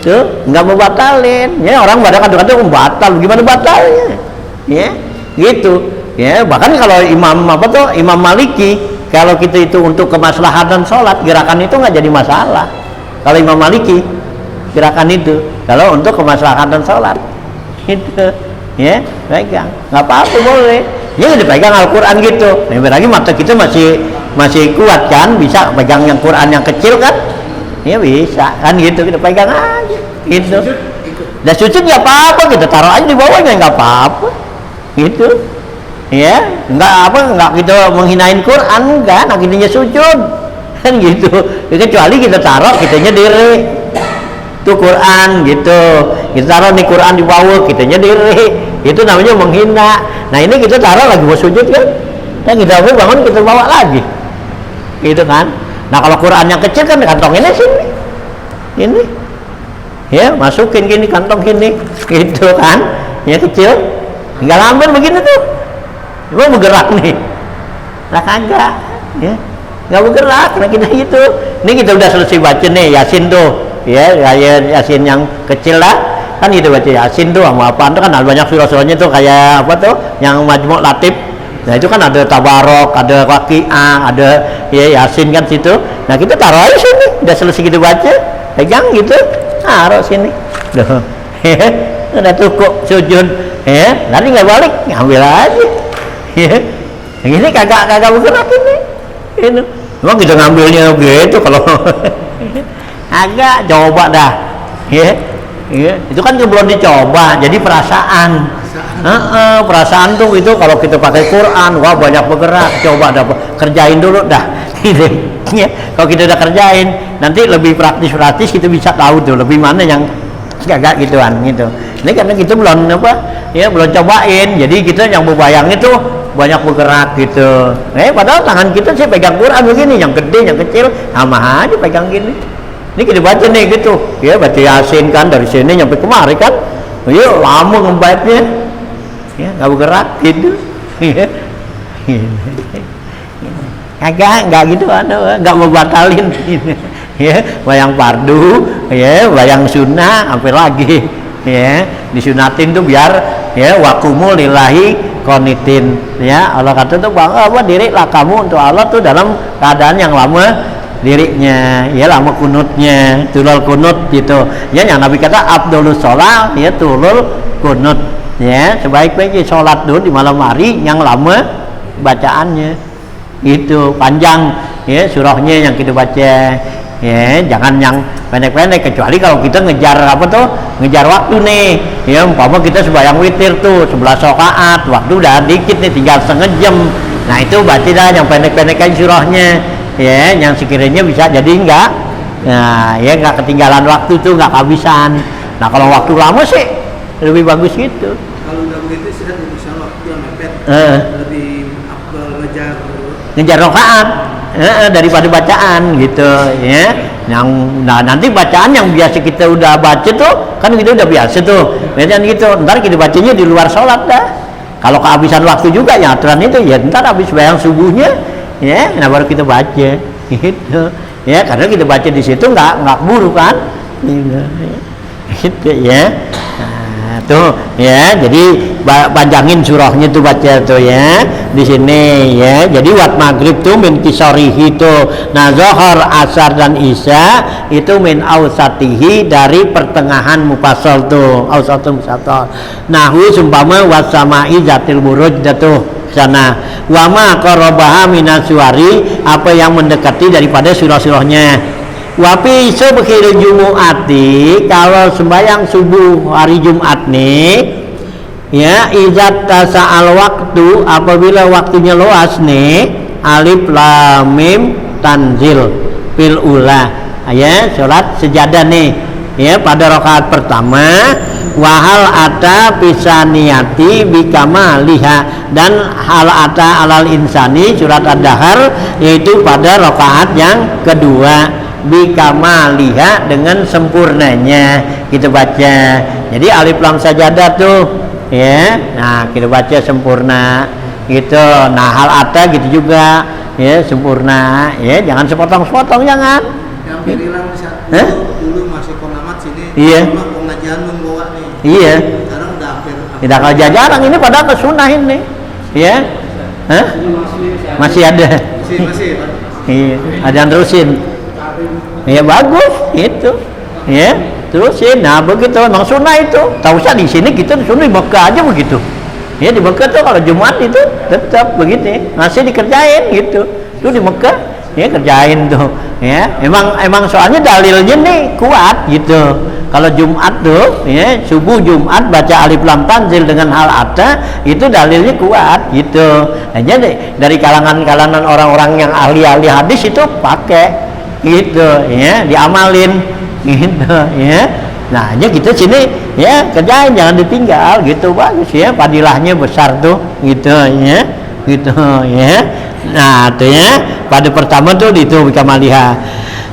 tuh nggak mau batalin. Ya orang pada kadang-kadang batal, gimana batalnya? Ya, gitu. Ya bahkan kalau Imam Maliki, kalau kita itu untuk kemaslahatan sholat, gerakan itu nggak jadi masalah. Kalau Imam Maliki gerakan itu kalau untuk kemaslahatan sholat itu ya pegang, nggak apa-apa boleh ya, dipegang Al-Quran gitu. Lebih lagi mata kita masih kuat kan, bisa pegang yang Quran yang kecil kan ya, bisa kan gitu, kita pegang aja gitu. Dan sujud nggak apa-apa, kita taruh aja di bawahnya nggak apa-apa gitu ya, nggak kita menghinain Quran enggak, nah kitanya sujud kan gitu. Kecuali kita taruh kitanya diri itu Quran gitu, kita taruh nih Quran di bawah, kitanya diri, itu namanya menghina. Nah ini kita taruh lagi mau sujud kan, dan kita bangun kita bawa lagi gitu kan. Nah kalau Quran yang kecil kan kantong ini sini ini ya masukin gini kantong gini gitu kan ya kecil tinggal ambil begini tuh cuma bergerak nih lah kagak ya nggak bergerak karena kita gitu. Ini kita udah selesai baca nih Yasin tuh ya Yasin yang kecil lah kan gitu baca Yasin tuh sama apaan tuh kan ada banyak surah-surahnya tuh kayak apa tuh yang Majmu' Latif. Nah itu kan ada Tabarok, ada Waqi'ah, ada ya Yasin kan situ. Nah kita taruh aja sini, udah selesai kita baca, pegang gitu, taruh sini. Duh, udah cukup sujud, nanti nggak balik, ngambil aja. Yang ini kagak bergerak ini. Emang kita ngambilnya gitu kalau agak coba dah, itu kan belum dicoba, jadi perasaan. Perasaan tuh itu kalau kita pakai Quran, wah banyak bergerak, coba dah kerjain dulu dah. Kalau kita udah kerjain, nanti lebih praktis kita bisa tahu tuh lebih mana yang kagak gituan gitu. Ini karena kita belum belum cobain, jadi kita yang berbayang itu banyak bergerak gitu. Padahal tangan kita sih pegang Quran begini, yang gede, yang kecil sama aja pegang gini. Ini kita baca nih gitu, ya baca Yasin kan dari sini sampai kemari kan, lama ngebaitnya, nggak bergerak gitu. Nggak gitu, nggak mau batalin. Wayang fardu, wayang sunnah, sampai lagi, disunatin tuh biar wakumu lillahi qanitin, Allah kata tuh bahwa dirilah kamu untuk Allah tuh dalam keadaan yang lama dirinya, lama kunutnya, tulul kunut gitu, yang Nabi kata abdulus sholat, tulul kunut, sebaik-baiknya sholat dulu di malam hari yang lama bacaannya, itu panjang, surahnya yang kita baca. Jangan yang pendek-pendek, kecuali kalau kita ngejar ngejar waktu nih, umpama kita sembahyang witir tuh 11 rakaat, waktu udah dikit nih, tinggal setengah jam, nah itu baca dah yang pendek-pendek aja surahnya, yang sekiranya bisa jadi enggak, enggak ketinggalan waktu tuh, enggak kehabisan. Nah kalau waktu lama sih lebih bagus gitu. Kalau udah begitu sudah misalnya waktu yang mepet, lebih afdal ngejar rakaat daripada bacaan gitu, nah nanti bacaan yang biasa kita udah baca tuh kan kita udah biasa tuh bacaan gitu, ntar kita bacanya di luar sholat dah. Kalau kehabisan waktu juga ya aturan itu, ntar habis bayang subuhnya, nah baru kita baca gitu, karena kita baca di situ nggak buru kan, gitu tuh jadi panjangin surahnya tuh baca tuh di sini jadi wat maghrib tuh min kisorihi tuh, nah zohor, asar dan isya itu min ausatihi dari pertengahan mufassal tuh, ausatul mufassal. Nahu sumpama wasamai zatil buruj tuh sana, wama qarabaha minasuari apa yang mendekati daripada surah-surahnya. Wapi subhil jumu'ati, kalau sembahyang subuh hari Jumat nih, izat tasa'al waktu, apabila waktunya luas nih, alif lam mim tanzil fil ula, sholat sejadah nih, pada rakaat pertama, wahal ata pisaniyati bikama liha, dan hal ata alal insani surat ad-dahar, yaitu pada rakaat yang kedua, bikamaliha dengan sempurnanya kita baca. Jadi alif lam sajadah tuh nah kita baca sempurna gitu. Nah hal ata gitu juga sempurna, jangan sepotong-sepotong, jangan. Yang bilang dulu masih konamat sini, pengajian membawa nih, sekarang udah hampir tidak kerja jarang ini, padahal ke sunnah ini, masih ada, masih ada yang terusin. Bagus itu, terusin. Nah begitu memang sunnah itu. Tahu usah di sini kita di sunnah di Mekah aja begitu. Di Mekah tuh kalau Jumat itu tetap begitu, masih dikerjain gitu. Itu di Mekah, kerjain tuh. Emang soalnya dalilnya nih kuat gitu. Kalau Jumat tuh, subuh Jumat baca alif lam tanzil dengan hal ata, itu dalilnya kuat gitu. Nah, jadi dari kalangan orang-orang yang ahli hadis itu pakai. Gitu diamalin gitu nah aja kita sini kerjain, jangan ditinggal gitu, bagus padilahnya besar tuh gitu gitu nah tuh pada pertama tuh itu bikamaliha.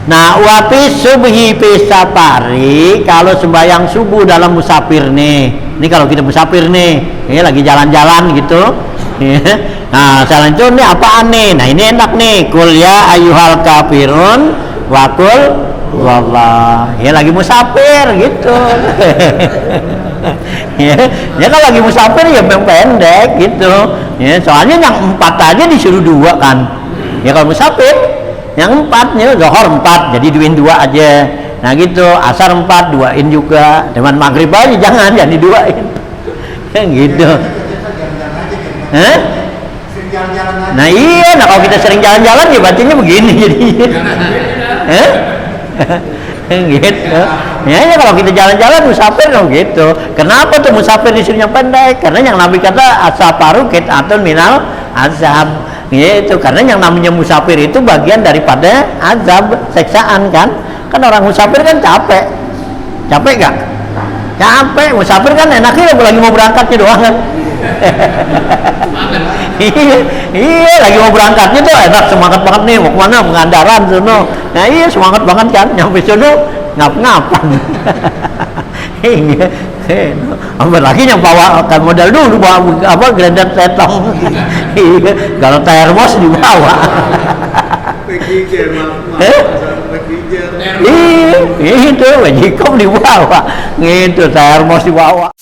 Nah, wapi subhi pisapari, kalau sembahyang subuh dalam musafir nih. Ini kalau kita musafir nih, ini lagi jalan-jalan gitu. Nah, jalan itu nih apaan nih? Nah, ini enak nih. Kul ya ayyuhal kafirun wa qul wallah. Ya lagi musafir gitu. Ya kan lagi musafir ya memang pendek gitu. Ya, soalnya yang 4 aja disuruh 2 kan. Ya kalau musafir yang 4-nya zuhur 4 jadi duin 2 aja. Nah gitu, asar 4 duain juga. Dengan maghrib aja jangan diduain. Gitu. Nah iya, nah kalau kita sering jalan-jalan ya bacanya begini jadinya. Gitu. Ya kalau kita jalan-jalan musafir dong gitu. Kenapa tuh musafir disuruhnya pendek? Karena yang Nabi kata asafaru qit'atun minal azab. Gitu. Karena yang namanya musafir itu bagian daripada azab, seksaan kan. Kan orang musafir kan capek. Capek gak? Capek. Musafir kan enaknya lagi mau berangkatnya doang kan. Iya, lagi mau berangkatnya tuh enak, semangat banget nih, mau kemana? Pengandaran sono. Nah iya semangat banget kan, nyampe sono ngap-ngapan. Iya, apalagi yang bawa kan modal dulu bawa apa grandat setong. Iya, kalau termos dibawa. Iya, itu wajikom dibawa, gitu termos dibawa.